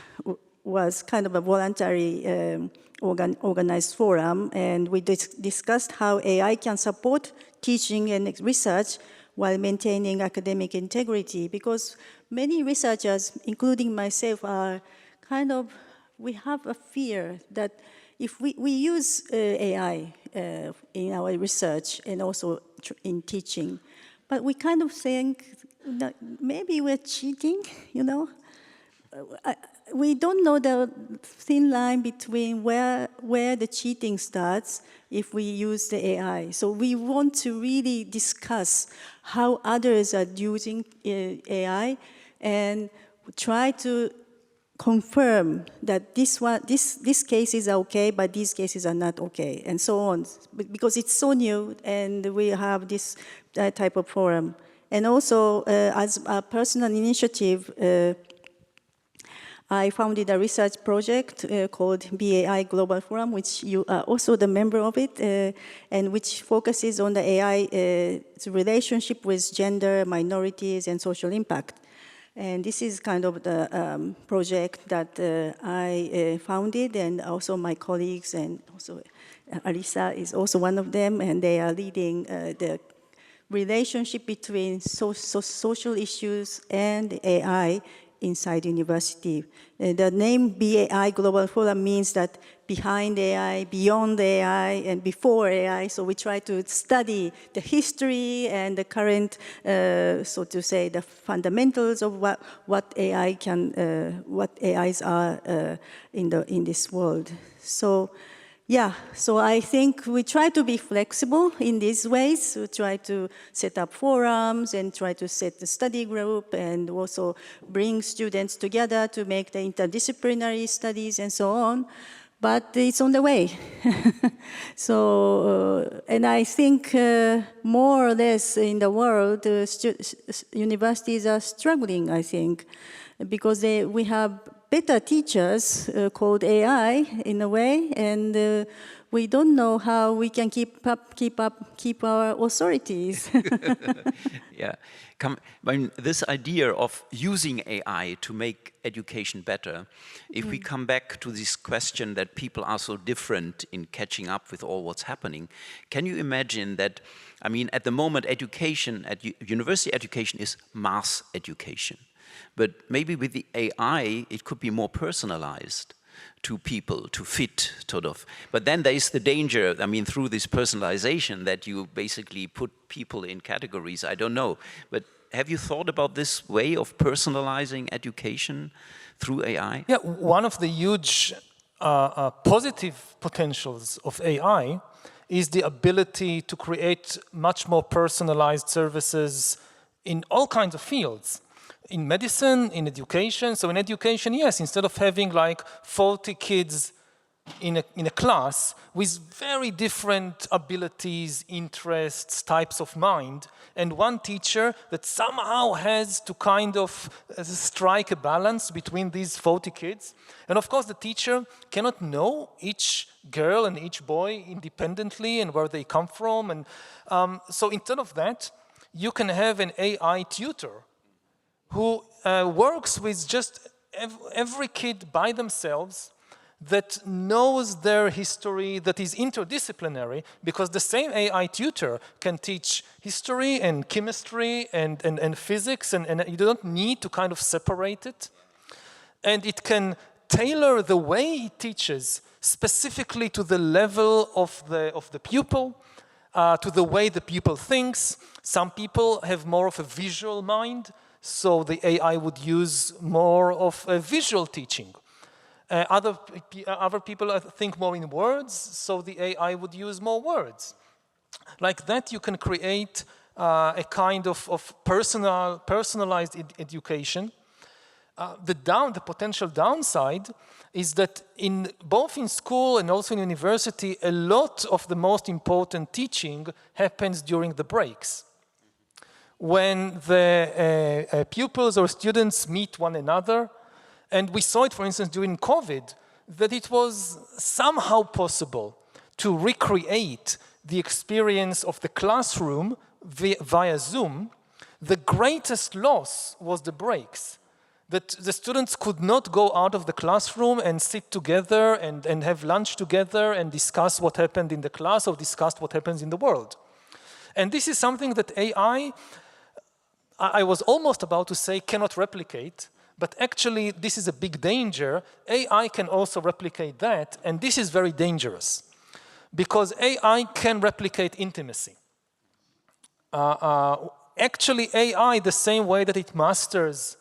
was kind of a voluntary organized forum, and we discussed how AI can support teaching and research while maintaining academic integrity, because many researchers, including myself, are kind of, we have a fear that if we use AI in our research and also in teaching, but we kind of think that maybe we're cheating, you know? We don't know the thin line between where the cheating starts if we use the AI. So we want to really discuss how others are using AI and try to confirm that this cases are okay, but these cases are not okay, and so on. Because it's so new, and we have this type of forum. And also, as a personal initiative, I founded a research project called BAI Global Forum, which you are also the member of it, and which focuses on the AI's relationship with gender, minorities, and social impact. And this is kind of the project that I founded, and also my colleagues, and also Alisa is also one of them, and they are leading the relationship between social issues and AI inside university. The name BAI Global Forum means that behind AI, beyond AI, and before AI. So we try to study the history and the current, so to say, the fundamentals of what AI can, what AIs are in this world. So. Yeah, so I think we try to be flexible in these ways. We try to set up forums and try to set the study group and also bring students together to make the interdisciplinary studies and so on. but it's on the way. So, and I think more or less in the world, universities are struggling, I think, because we have better teachers called AI in a way, and we don't know how we can keep our authorities. Yeah, this idea of using AI to make education better, if we come back to this question that people are so different in catching up with all what's happening, can you imagine that, I mean, at the moment education, university education is mass education, but maybe with the AI it could be more personalized to people, to fit, sort of. But then there is the danger, I mean, through this personalization that you basically put people in categories, I don't know. But have you thought about this way of personalizing education through AI? Yeah, one of the huge positive potentials of AI is the ability to create much more personalized services in all kinds of fields. In medicine, in education. So in education, yes, instead of having like 40 kids in a class with very different abilities, interests, types of mind, and one teacher that somehow has to kind of strike a balance between these 40 kids. And of course, the teacher cannot know each girl and each boy independently and where they come from. And so instead of that, you can have an AI tutor who works with just every kid by themselves, that knows their history, that is interdisciplinary, because the same AI tutor can teach history and chemistry and physics, and you don't need to kind of separate it. And it can tailor the way he teaches specifically to the level of the pupil, to the way the pupil thinks. Some people have more of a visual mind, so the AI would use more of a visual teaching. Other people think more in words, so the AI would use more words. Like that, you can create a kind of personalized education. The potential downside is that both in school and also in university, a lot of the most important teaching happens during the breaks. When the pupils or students meet one another, and we saw it, for instance, during COVID, that it was somehow possible to recreate the experience of the classroom via Zoom. The greatest loss was the breaks, that the students could not go out of the classroom and sit together and have lunch together and discuss what happened in the class or discuss what happens in the world. And this is something that AI, I was almost about to say, cannot replicate, but actually this is a big danger. AI can also replicate that, and this is very dangerous, because AI can replicate intimacy. Actually, AI, the same way that it masters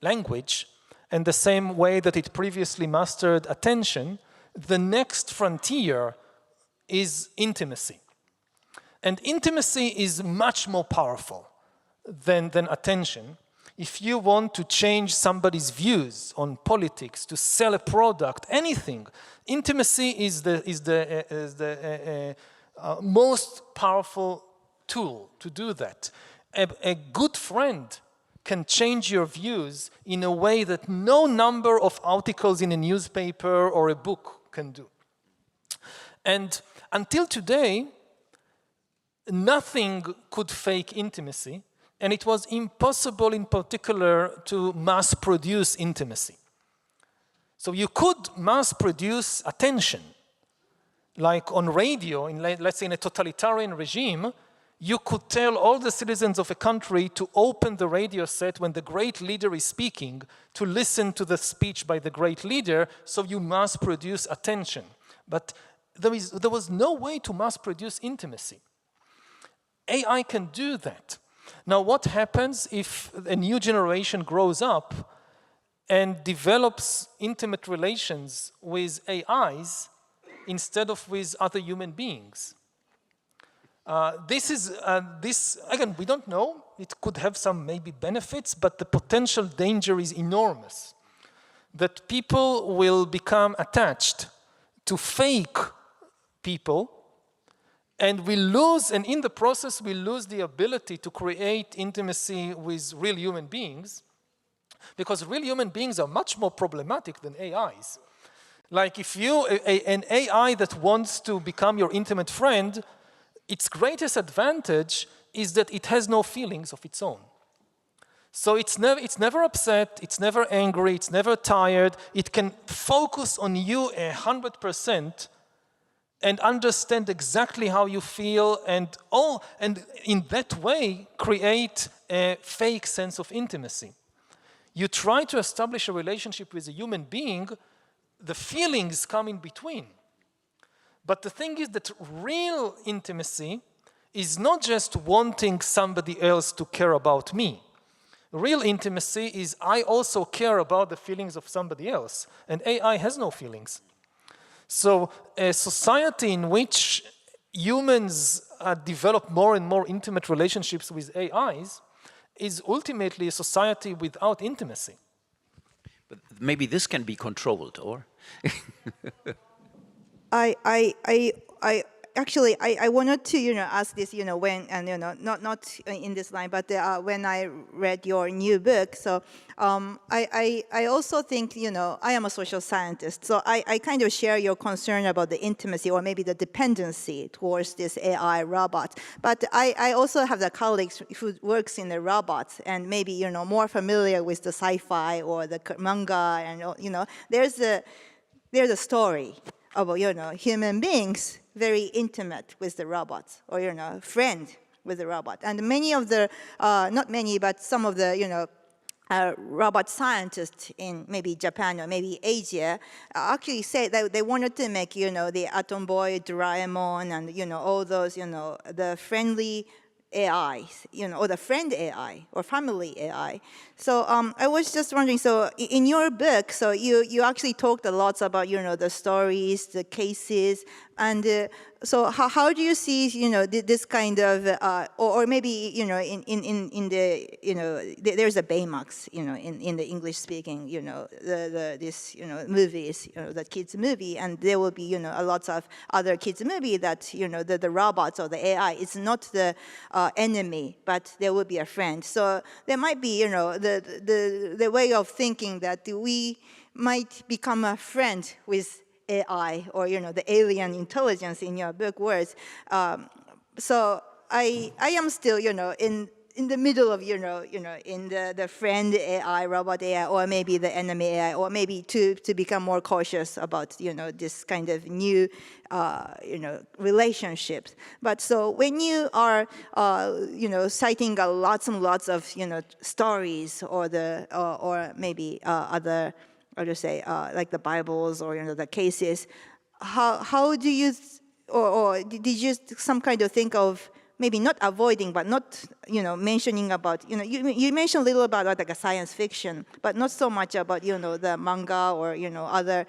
language, and the same way that it previously mastered attention, the next frontier is intimacy. And intimacy is much more powerful than attention. If you want to change somebody's views on politics, to sell a product, anything, intimacy is the most powerful tool to do that. A good friend can change your views in a way that no number of articles in a newspaper or a book can do. And until today, nothing could fake intimacy. And it was impossible, in particular, to mass produce intimacy. So you could mass produce attention. Like on radio, let's say in a totalitarian regime, you could tell all the citizens of a country to open the radio set when the great leader is speaking, to listen to the speech by the great leader, so you mass produce attention. But there was no way to mass produce intimacy. AI can do that. Now, what happens if a new generation grows up and develops intimate relations with AIs instead of with other human beings? This, again, we don't know. It could have some maybe benefits, but the potential danger is enormous. That people will become attached to fake people, and we lose, and in the process we lose the ability to create intimacy with real human beings, because real human beings are much more problematic than AIs. Like if an AI that wants to become your intimate friend, its greatest advantage is that it has no feelings of its own. So it's never upset, it's never angry, it's never tired. It can focus on you 100% and understand exactly how you feel, and in that way create a fake sense of intimacy. You try to establish a relationship with a human being, the feelings come in between. But the thing is that real intimacy is not just wanting somebody else to care about me. Real intimacy is I also care about the feelings of somebody else, and AI has no feelings. So a society in which humans develop more and more intimate relationships with AIs is ultimately a society without intimacy. But maybe this can be controlled, or? Actually, I wanted to, ask this, when, and, not in this line, but when I read your new book, so I also think, I am a social scientist, so I kind of share your concern about the intimacy or maybe the dependency towards this AI robot. But I also have the colleagues who works in the robots and maybe, more familiar with the sci-fi or the manga, and, there's a story about, human beings very intimate with the robots, or, friend with the robot. And many of the, not many, but some of the, robot scientists in maybe Japan or maybe Asia actually say that they wanted to make, the Atom Boy, Doraemon, and, all those, the friendly AIs, or the friend AI or family AI. So I was just wondering, so in your book, so you actually talked a lot about, the stories, the cases, and so how do you see, this kind of, or maybe, in the, there's a Baymax, in the English speaking, this, movies, the kids movie, and there will be, a lot of other kids movie that, the robots or the AI is not the enemy, but there will be a friend. So there might be, the way of thinking that we might become a friend with AI, or the alien intelligence in your book words. So I am still, in the middle of, in the friend AI, robot AI, or maybe the enemy AI, or maybe to become more cautious about, this kind of new, relationships. But so when you are, citing lots and lots of, stories, or the, or maybe other, or to say, like the Bibles, or, the cases, how do you, or did you some kind of think of, maybe not avoiding, but not, mentioning about, you mentioned a little about like a science fiction, but not so much about, the manga or, other,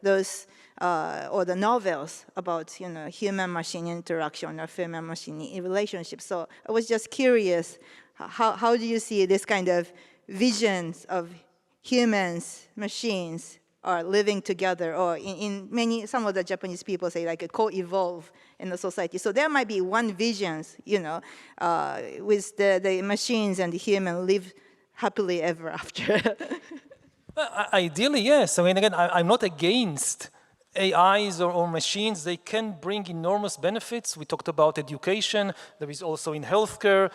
those, or the novels about, human-machine interaction or human-machine relationship. So I was just curious, how do you see this kind of visions of humans, machines are living together, or in many, some of the Japanese people say like a co-evolve in the society. So there might be one visions, with the machines and the human live happily ever after. Ideally, yes. I mean, again, I'm not against AIs or machines. They can bring enormous benefits. We talked about education. There is also in healthcare.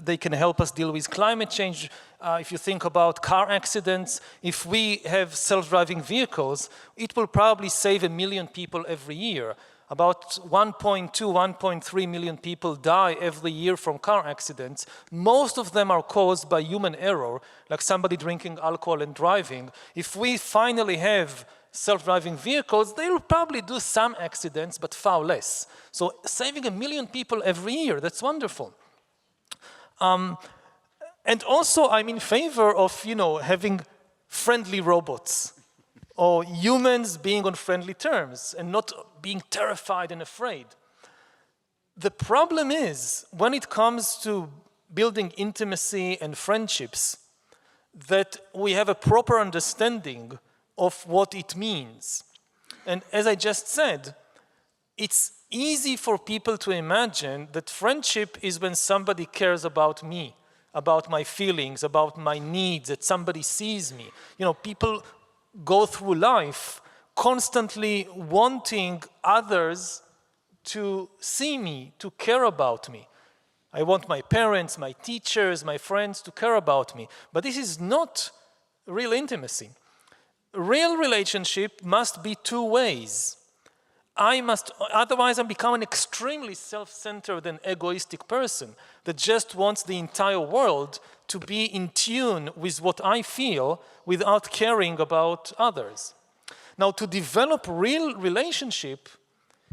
They can help us deal with climate change. If you think about car accidents, if we have self-driving vehicles, it will probably save 1 million people every year. About 1.2, 1.3 million people die every year from car accidents. Most of them are caused by human error, like somebody drinking alcohol and driving. If we finally have self-driving vehicles, they will probably do some accidents, but far less. So saving 1 million people every year, that's wonderful. And also, I'm in favor of, having friendly robots, or humans being on friendly terms and not being terrified and afraid. The problem is, when it comes to building intimacy and friendships, that we have a proper understanding of what it means. And as I just said, it's easy for people to imagine that friendship is when somebody cares about me, about my feelings, about my needs, that somebody sees me. You know, people go through life constantly wanting others to see me, to care about me. I want my parents, my teachers, my friends to care about me. But this is not real intimacy. Real relationship must be two ways. Otherwise I'm become an extremely self-centered and egoistic person that just wants the entire world to be in tune with what I feel without caring about others. Now, to develop real relationship,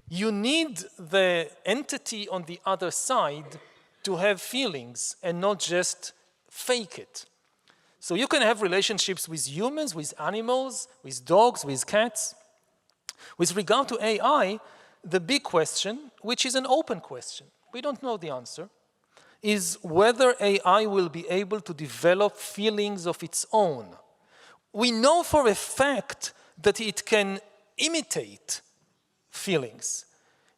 you need the entity on the other side to have feelings and not just fake it. So you can have relationships with humans, with animals, with dogs, with cats. With regard to AI, the big question, which is an open question, we don't know the answer, is whether AI will be able to develop feelings of its own. We know for a fact that it can imitate feelings.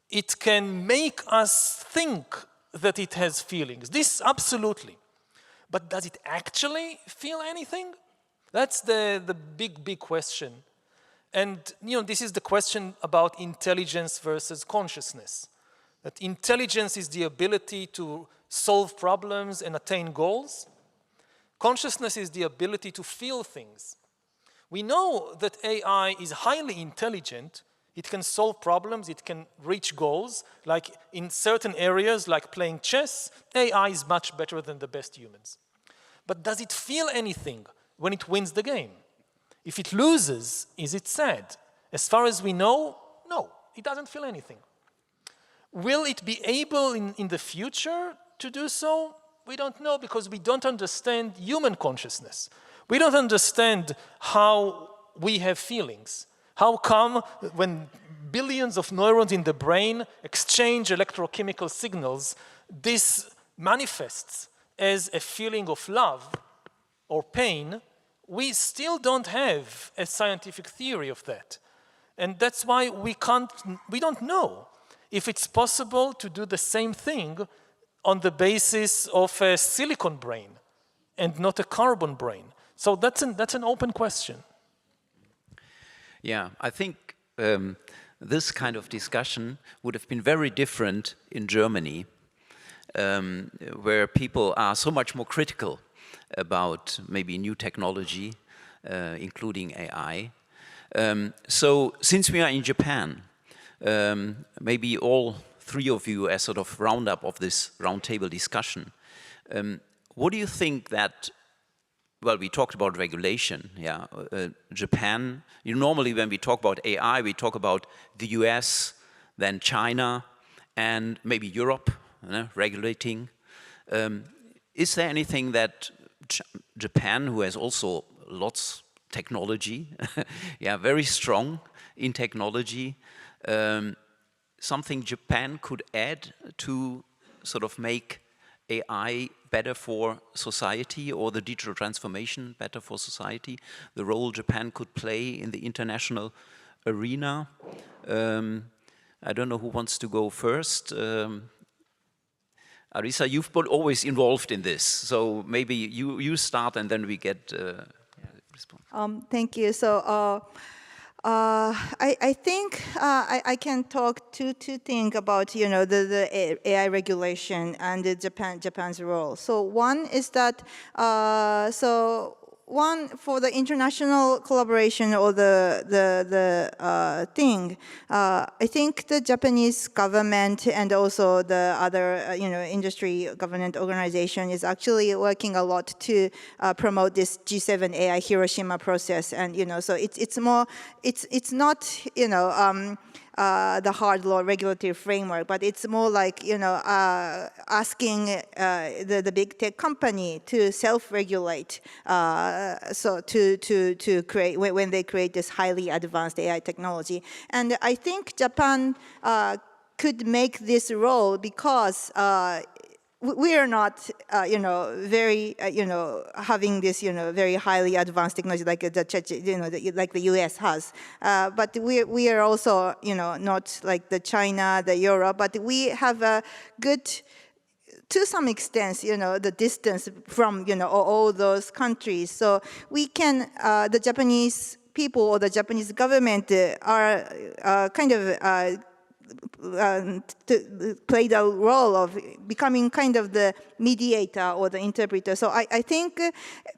It can make us think that it has feelings. This absolutely. But does it actually feel anything? That's the big question. And you know, this is the question about intelligence versus consciousness. That intelligence is the ability to solve problems and attain goals. Consciousness is the ability to feel things. We know that AI is highly intelligent. It can solve problems, it can reach goals. Like in certain areas, like playing chess, AI is much better than the best humans. But does it feel anything when it wins the game? If it loses, is it sad? As far as we know, no, it doesn't feel anything. Will it be able in the future to do so? We don't know, because we don't understand human consciousness. We don't understand how we have feelings. How come when billions of neurons in the brain exchange electrochemical signals, this manifests as a feeling of love or pain? We still don't have a scientific theory of that. And that's why we don't know if it's possible to do the same thing on the basis of a silicon brain and not a carbon brain. So that's an open question. Yeah, I think this kind of discussion would have been very different in Germany, where people are so much more critical about maybe new technology, including AI. So since we are in Japan, maybe all three of you as sort of roundup of this roundtable discussion, what do you think that, well, we talked about regulation, yeah. Japan, normally when we talk about AI, we talk about the US, then China, and maybe Europe, regulating. Is there anything that Japan, who has also lots technology, yeah, very strong in technology, something Japan could add to sort of make AI better for society, or the digital transformation better for society, the role Japan could play in the international arena? I don't know who wants to go first. Arisa, you've been always involved in this, so maybe you start and then we get response. Thank you. So I think I can talk two things about the AI regulation and the Japan's role. So one is that one, for the international collaboration or the thing, I think the Japanese government and also the other industry government organization is actually working a lot to promote this G7 AI Hiroshima process, and so it's more, it's not the hard law regulatory framework, but it's more like asking the big tech company to self-regulate, so to create when they create this highly advanced AI technology. And I think Japan could make this role because we are not, very, having this, very highly advanced technology like like the U.S. has. But we are also, not like the China, the Europe, but we have a good, to some extent, the distance from, all those countries. So we can, the Japanese people or the Japanese government are kind of to play the role of becoming kind of the mediator or the interpreter. So I think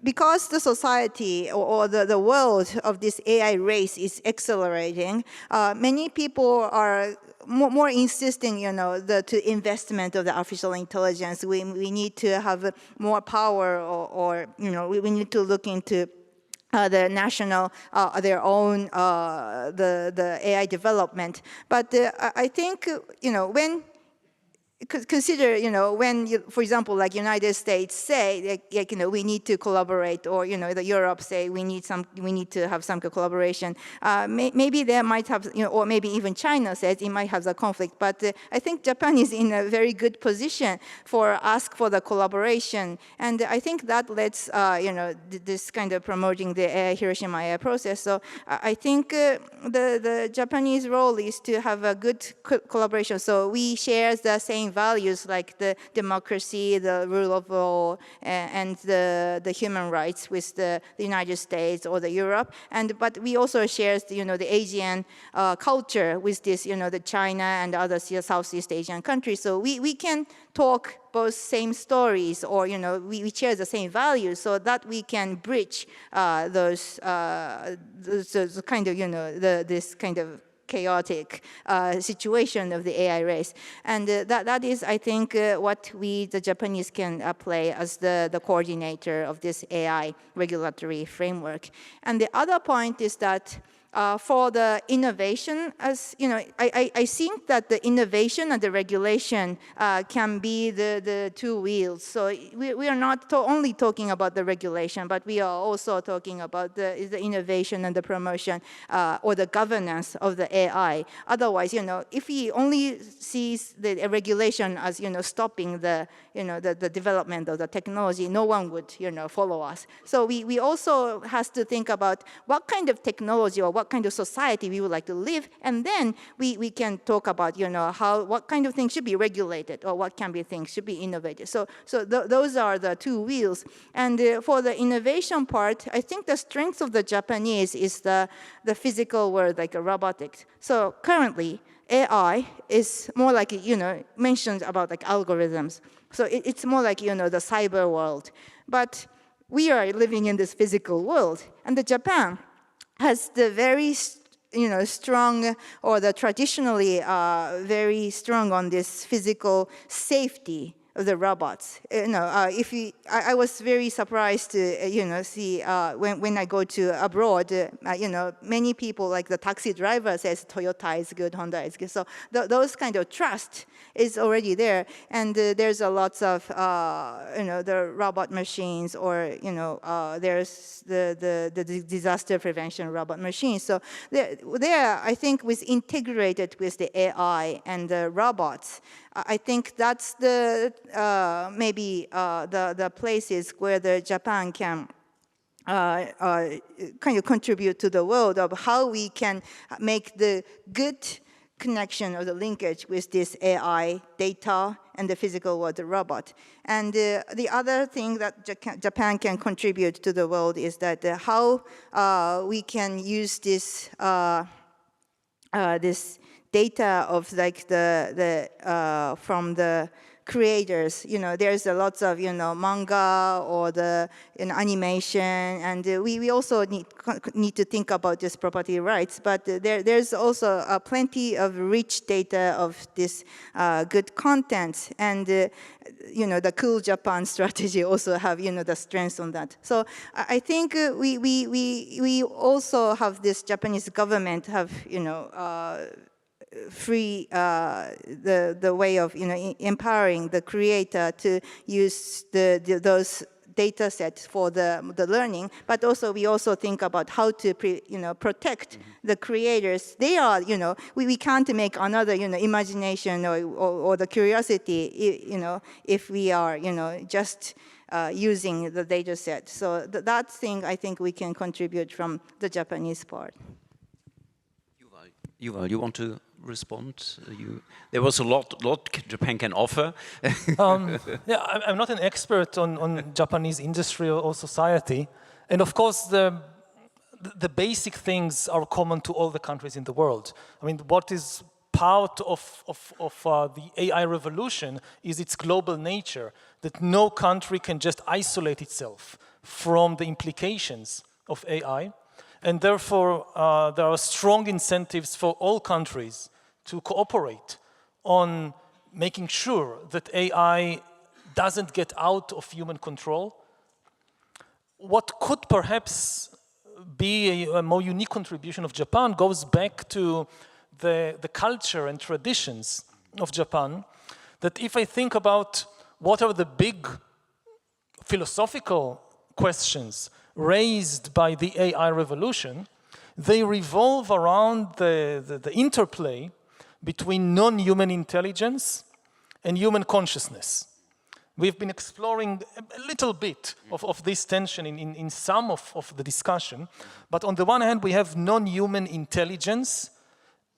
because the society or the world of this AI race is accelerating, many people are more insisting, to investment of the artificial intelligence. We need to have more power or we need to look into the national, their own, the AI development. But I think, when consider, when, for example, like United States say, like, we need to collaborate, or, the Europe say we need to have some collaboration. Maybe they might have, or maybe even China says it might have the conflict. But I think Japan is in a very good position for ask for the collaboration, and I think that lets, this kind of promoting the Hiroshima AI process. So I think the Japanese role is to have a good collaboration. So we share the same values like the democracy, the rule of law, and the human rights with the United States or the Europe. But we also share, the Asian culture with this, the China and other Southeast Asian countries. So we can talk both same stories, or we share the same values, so that we can bridge those kind of this kind of chaotic situation of the AI race. And that is, I think, what we, the Japanese, can play as the coordinator of this AI regulatory framework. And the other point is that for the innovation, as I think that the innovation and the regulation can be the two wheels. So we are not only talking about the regulation, but we are also talking about the innovation and the promotion or the governance of the AI. Otherwise, if we only sees the regulation as stopping the the development of the technology, no one would follow us. So we also has to think about what kind of technology or what kind of society we would like to live, and then we can talk about what kind of things should be regulated or what can be things should be innovated. So those are the two wheels. And for the innovation part, I think the strength of the Japanese is the physical world, like a robotics. So currently, AI is more like mentioned about like algorithms. So it's more like the cyber world. But we are living in this physical world, and the Japan has the very strong, or the traditionally very strong on this physical safety of the robots. I was very surprised to see when I go to abroad, many people, like the taxi driver says Toyota is good, Honda is good. So those kind of trust is already there, and there's a lots of the robot machines, or there's the disaster prevention robot machines. So there I think was integrated with the AI and the robots. I think that's the maybe the places where the Japan can kind of contribute to the world of how we can make the good connection or the linkage with this AI data and the physical world, the robot. And the other thing that Japan can contribute to the world is that how we can use this this data of like the from the creators. There's a lots of manga or the animation, and we also need to think about this property rights. But there's also plenty of rich data of this good content, and the Cool Japan strategy also have the strengths on that. So I think we also have this Japanese government have free the way of empowering the creator to use those data set for the learning, but also we also think about how to protect the creators. They are, we can't make another, imagination or the curiosity, if we are, just using the data set. So that thing I think we can contribute from the Japanese part. Yuval, you want to respond? There was a lot Japan can offer. Yeah, I'm not an expert on Japanese industry or society. And of course, the basic things are common to all the countries in the world. I mean, what is part of the AI revolution is its global nature, that no country can just isolate itself from the implications of AI. And therefore, there are strong incentives for all countries to cooperate on making sure that AI doesn't get out of human control. What could perhaps be a more unique contribution of Japan goes back to the culture and traditions of Japan, that if I think about what are the big philosophical questions raised by the AI revolution, they revolve around the interplay between non-human intelligence and human consciousness. We've been exploring a little bit of this tension in some of the discussion, but on the one hand we have non-human intelligence,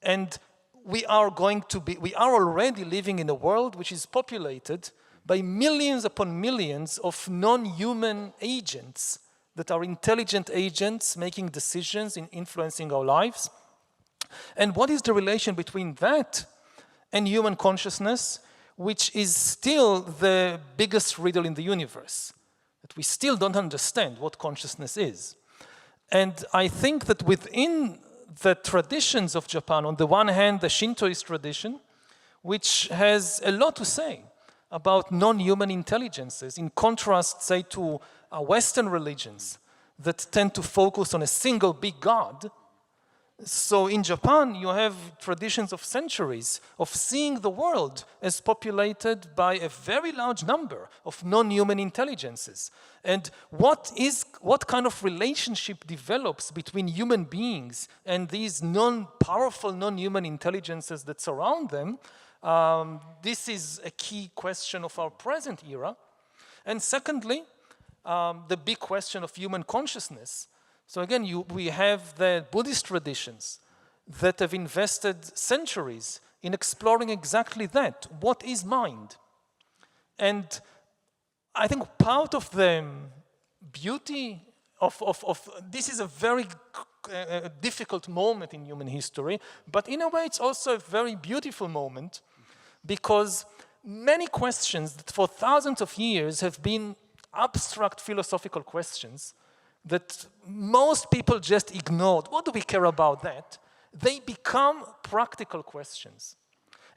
and we are already living in a world which is populated by millions upon millions of non-human agents that are intelligent agents making decisions in influencing our lives. And what is the relation between that and human consciousness, which is still the biggest riddle in the universe, that we still don't understand what consciousness is. And I think that within the traditions of Japan, on the one hand, the Shintoist tradition, which has a lot to say about non-human intelligences, in contrast, say, to Western religions that tend to focus on a single big God. So in Japan, you have traditions of centuries of seeing the world as populated by a very large number of non-human intelligences. And what kind of relationship develops between human beings and these powerful non-human intelligences that surround them? This is a key question of our present era. And secondly, the big question of human consciousness. So again, we have the Buddhist traditions that have invested centuries in exploring exactly that. What is mind? And I think part of the beauty of this is a very difficult moment in human history, but in a way it's also a very beautiful moment, because many questions that for thousands of years have been abstract philosophical questions that most people just ignored. What do we care about that? They become practical questions.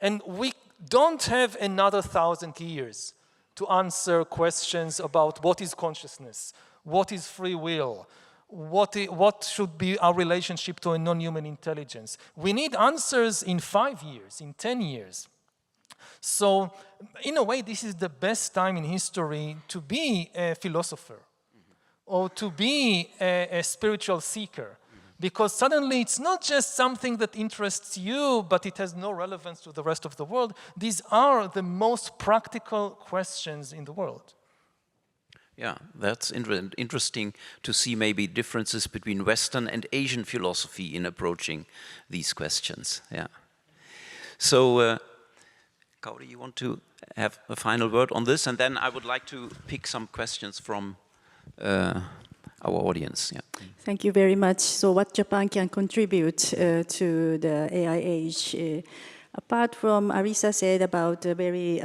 And we don't have another 1,000 years to answer questions about what is consciousness, what is free will, what should be our relationship to a non-human intelligence. We need answers in 5 years, in 10 years. So, in a way, this is the best time in history to be a philosopher or to be a spiritual seeker, because suddenly it's not just something that interests you, but it has no relevance to the rest of the world. These are the most practical questions in the world. Yeah, that's interesting to see maybe differences between Western and Asian philosophy in approaching these questions. Yeah. So, Kaori, you want to have a final word on this? And then I would like to pick some questions from our audience. Yeah. Thank you very much. So what Japan can contribute to the AI age? Apart from Arisa said about very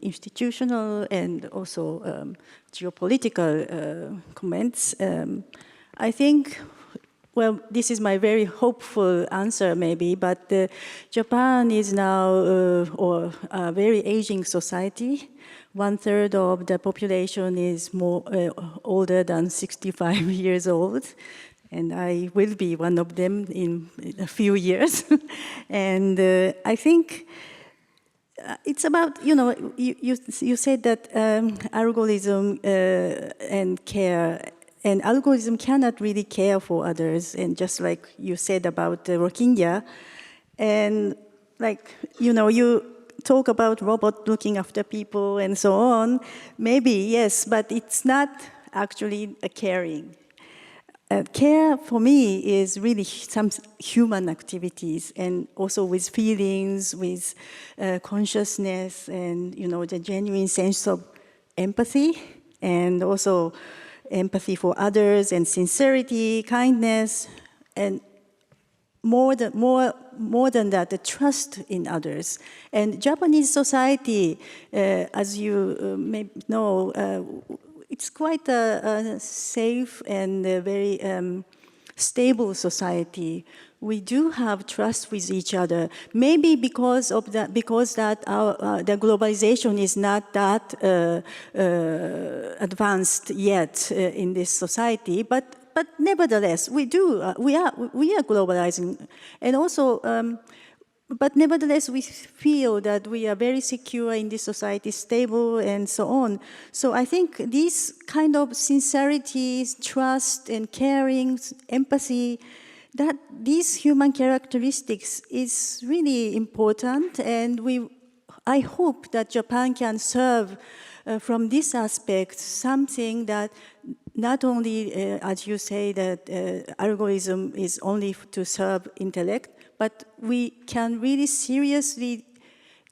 institutional and also geopolitical comments, I think, well, this is my very hopeful answer maybe, but Japan is now a very aging society. 1/3 of the population is more older than 65 years old, and I will be one of them in a few years. And I think it's about, you said that algorithm and care, and algorithm cannot really care for others, and just like you said about the Rohingya, and like, you talk about robot looking after people and so on, maybe, yes, but it's not actually a caring. Care for me is really some human activities, and also with feelings, with consciousness, and the genuine sense of empathy, and also empathy for others, and sincerity, kindness, and more than that, the trust in others. And Japanese society, as you may know, it's quite a safe and a very stable society. We do have trust with each other. Maybe because that the globalization is not that advanced yet in this society, but nevertheless, we are globalizing, and also. But nevertheless, we feel that we are very secure in this society, stable, and so on. So I think these kind of sincerity, trust, and caring, empathy, that these human characteristics is really important. And I hope that Japan can serve from this aspect something that not only, as you say, that algorithm is only to serve intellect, but we can really seriously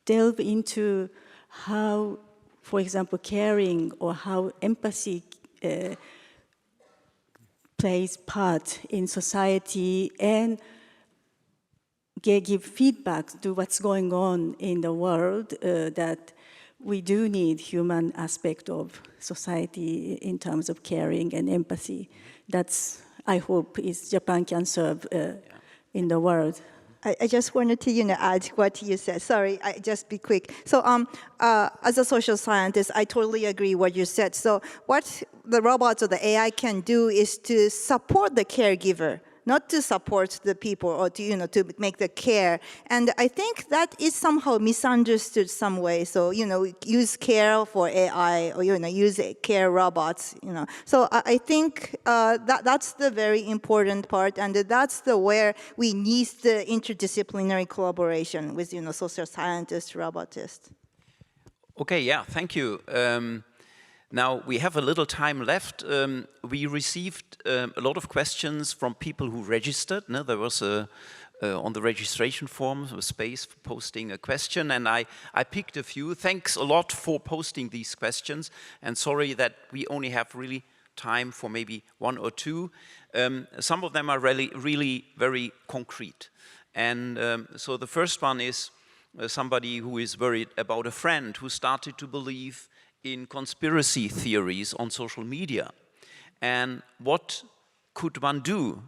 delve into how, for example, caring or how empathy plays part in society, and give feedback to what's going on in the world, that we do need human aspect of society in terms of caring and empathy. That's, I hope, is Japan can serve in the world. I just wanted to, add what you said. Sorry, just be quick. So, as a social scientist, I totally agree what you said. So, what the robots or the AI can do is to support the caregiver, not to support the people or to, to make the care. And I think that is somehow misunderstood some way. So, use care for AI or, use care robots, So I think that's the very important part. And that's where we need the interdisciplinary collaboration with, social scientists, robotists. Okay, yeah, thank you. Now, we have a little time left. We received a lot of questions from people who registered. No, there was on the registration form a space for posting a question, and I picked a few. Thanks a lot for posting these questions, and sorry that we only have really time for maybe one or two. Some of them are really very concrete. And so the first one is somebody who is worried about a friend who started to believe in conspiracy theories on social media. And what could one do?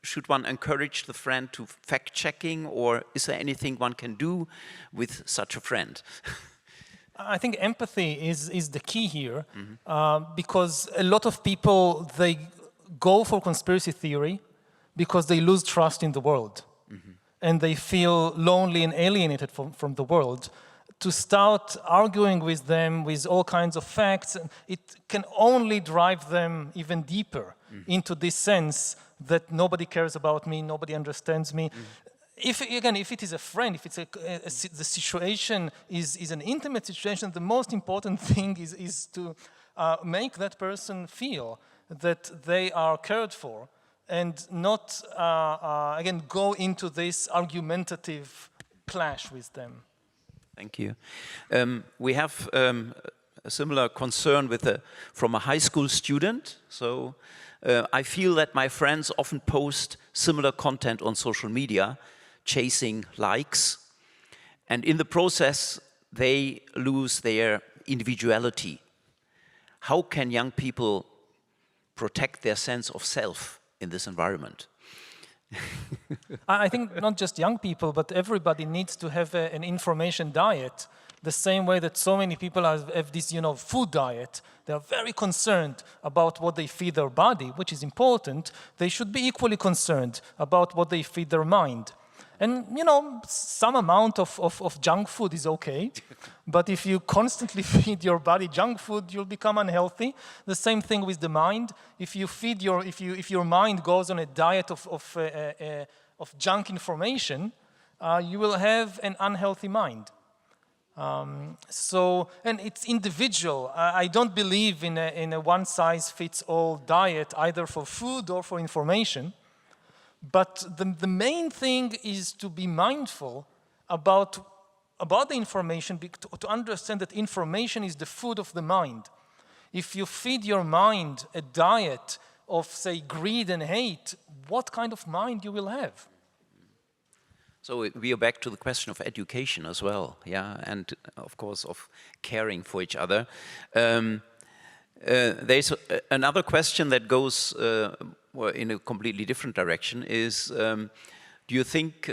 Should one encourage the friend to fact-checking, or is there anything one can do with such a friend? I think empathy is the key here, because a lot of people, they go for conspiracy theory because they lose trust in the world. And they feel lonely and alienated from the world. To start arguing with them with all kinds of facts, it can only drive them even deeper into this sense that nobody cares about me, nobody understands me. If it is a friend, if it's the situation is an intimate situation, the most important thing is to make that person feel that they are cared for, and not, again, go into this argumentative clash with them. Thank you. We have a similar concern from a high school student. So I feel that my friends often post similar content on social media, chasing likes. And in the process, they lose their individuality. How can young people protect their sense of self in this environment? I think not just young people, but everybody needs to have an information diet, the same way that so many people have this, food diet. They are very concerned about what they feed their body, which is important. They should be equally concerned about what they feed their mind. And, you know, some amount of junk food is okay. But if you constantly feed your body junk food, you'll become unhealthy. The same thing with the mind. If you feed if your mind goes on a diet of junk information, you will have an unhealthy mind. And it's individual. I don't believe in a one-size-fits-all diet, either for food or for information. But the main thing is to be mindful about the information, to understand that information is the food of the mind. If you feed your mind a diet of, say, greed and hate, what kind of mind you will have? So we are back to the question of education as well, yeah, and of course of caring for each other. There's another question that goes in a completely different direction. Is what do you think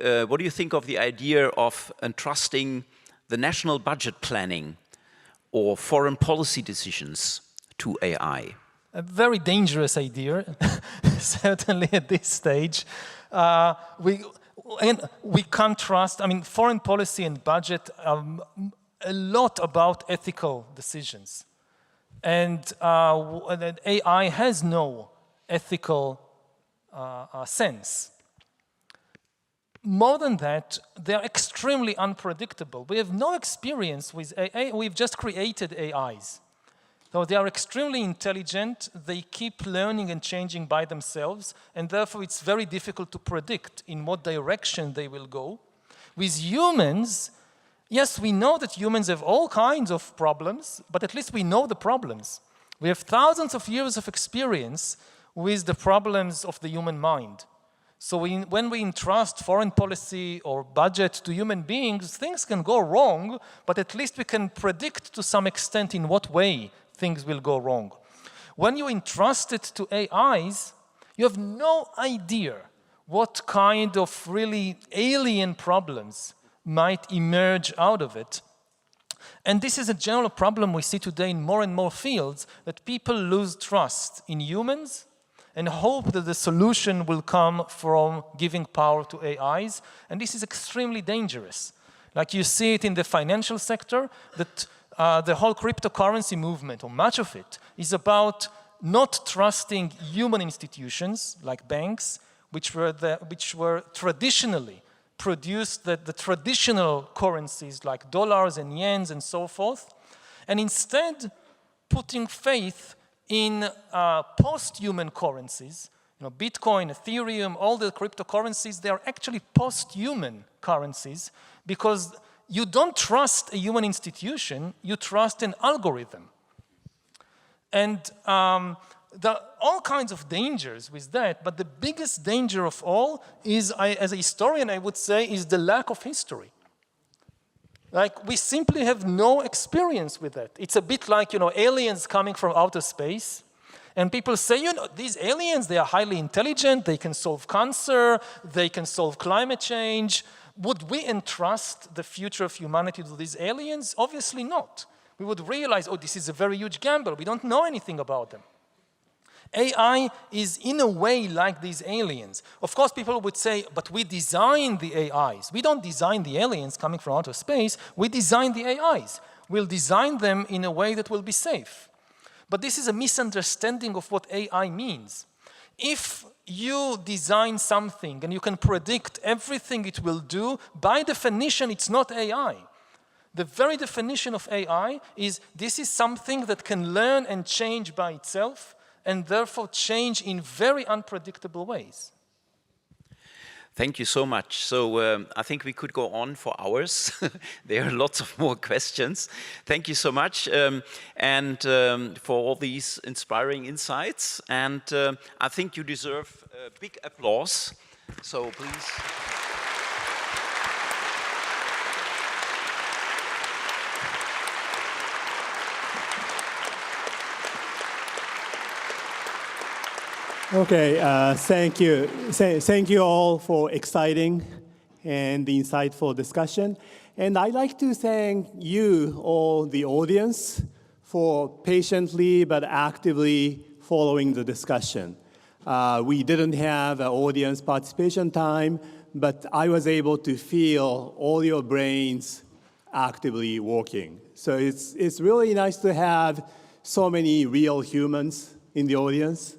of the idea of entrusting the national budget planning or foreign policy decisions to AI? A very dangerous idea, certainly at this stage. We can't trust, I mean, foreign policy and budget, a lot about ethical decisions. And AI has no ethical sense. More than that, they're extremely unpredictable. We have no experience with AI. We've just created AIs. So they are extremely intelligent. They keep learning and changing by themselves. And therefore, it's very difficult to predict in what direction they will go. With humans, yes, we know that humans have all kinds of problems, but at least we know the problems. We have thousands of years of experience with the problems of the human mind. So when we entrust foreign policy or budget to human beings, things can go wrong, but at least we can predict to some extent in what way things will go wrong. When you entrust it to AIs, you have no idea what kind of really alien problems might emerge out of it. And this is a general problem we see today in more and more fields, that people lose trust in humans and hope that the solution will come from giving power to AIs. And this is extremely dangerous. Like you see it in the financial sector, that the whole cryptocurrency movement, or much of it, is about not trusting human institutions like banks, which were traditionally produced the traditional currencies like dollars and yens and so forth, and instead putting faith in post-human currencies. You know, Bitcoin, Ethereum, all the cryptocurrencies, they are actually post-human currencies because you don't trust a human institution, you trust an algorithm. And there are all kinds of dangers with that, but the biggest danger of all is, as a historian, I would say, is the lack of history. Like, we simply have no experience with that. It's a bit like, you know, aliens coming from outer space, and people say, you know, these aliens, they are highly intelligent, they can solve cancer, they can solve climate change. Would we entrust the future of humanity to these aliens? Obviously not. We would realize, oh, this is a very huge gamble. We don't know anything about them. AI is in a way like these aliens. Of course, people would say, but we design the AIs. We don't design the aliens coming from outer space. We design the AIs. We'll design them in a way that will be safe. But this is a misunderstanding of what AI means. If you design something and you can predict everything it will do, by definition, it's not AI. The very definition of AI is this is something that can learn and change by itself, and therefore change in very unpredictable ways. Thank you so much. So I think we could go on for hours. There are lots of more questions. Thank you so much for all these inspiring insights. And I think you deserve a big applause. So please. Okay, thank you. Thank you all for exciting and insightful discussion. And I'd like to thank you, all the audience, for patiently but actively following the discussion. We didn't have an audience participation time, but I was able to feel all your brains actively working. So it's really nice to have so many real humans in the audience.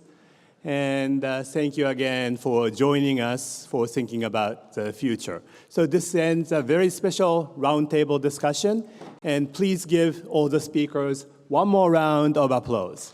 And thank you again for joining us for thinking about the future. So this ends a very special roundtable discussion. And please give all the speakers one more round of applause.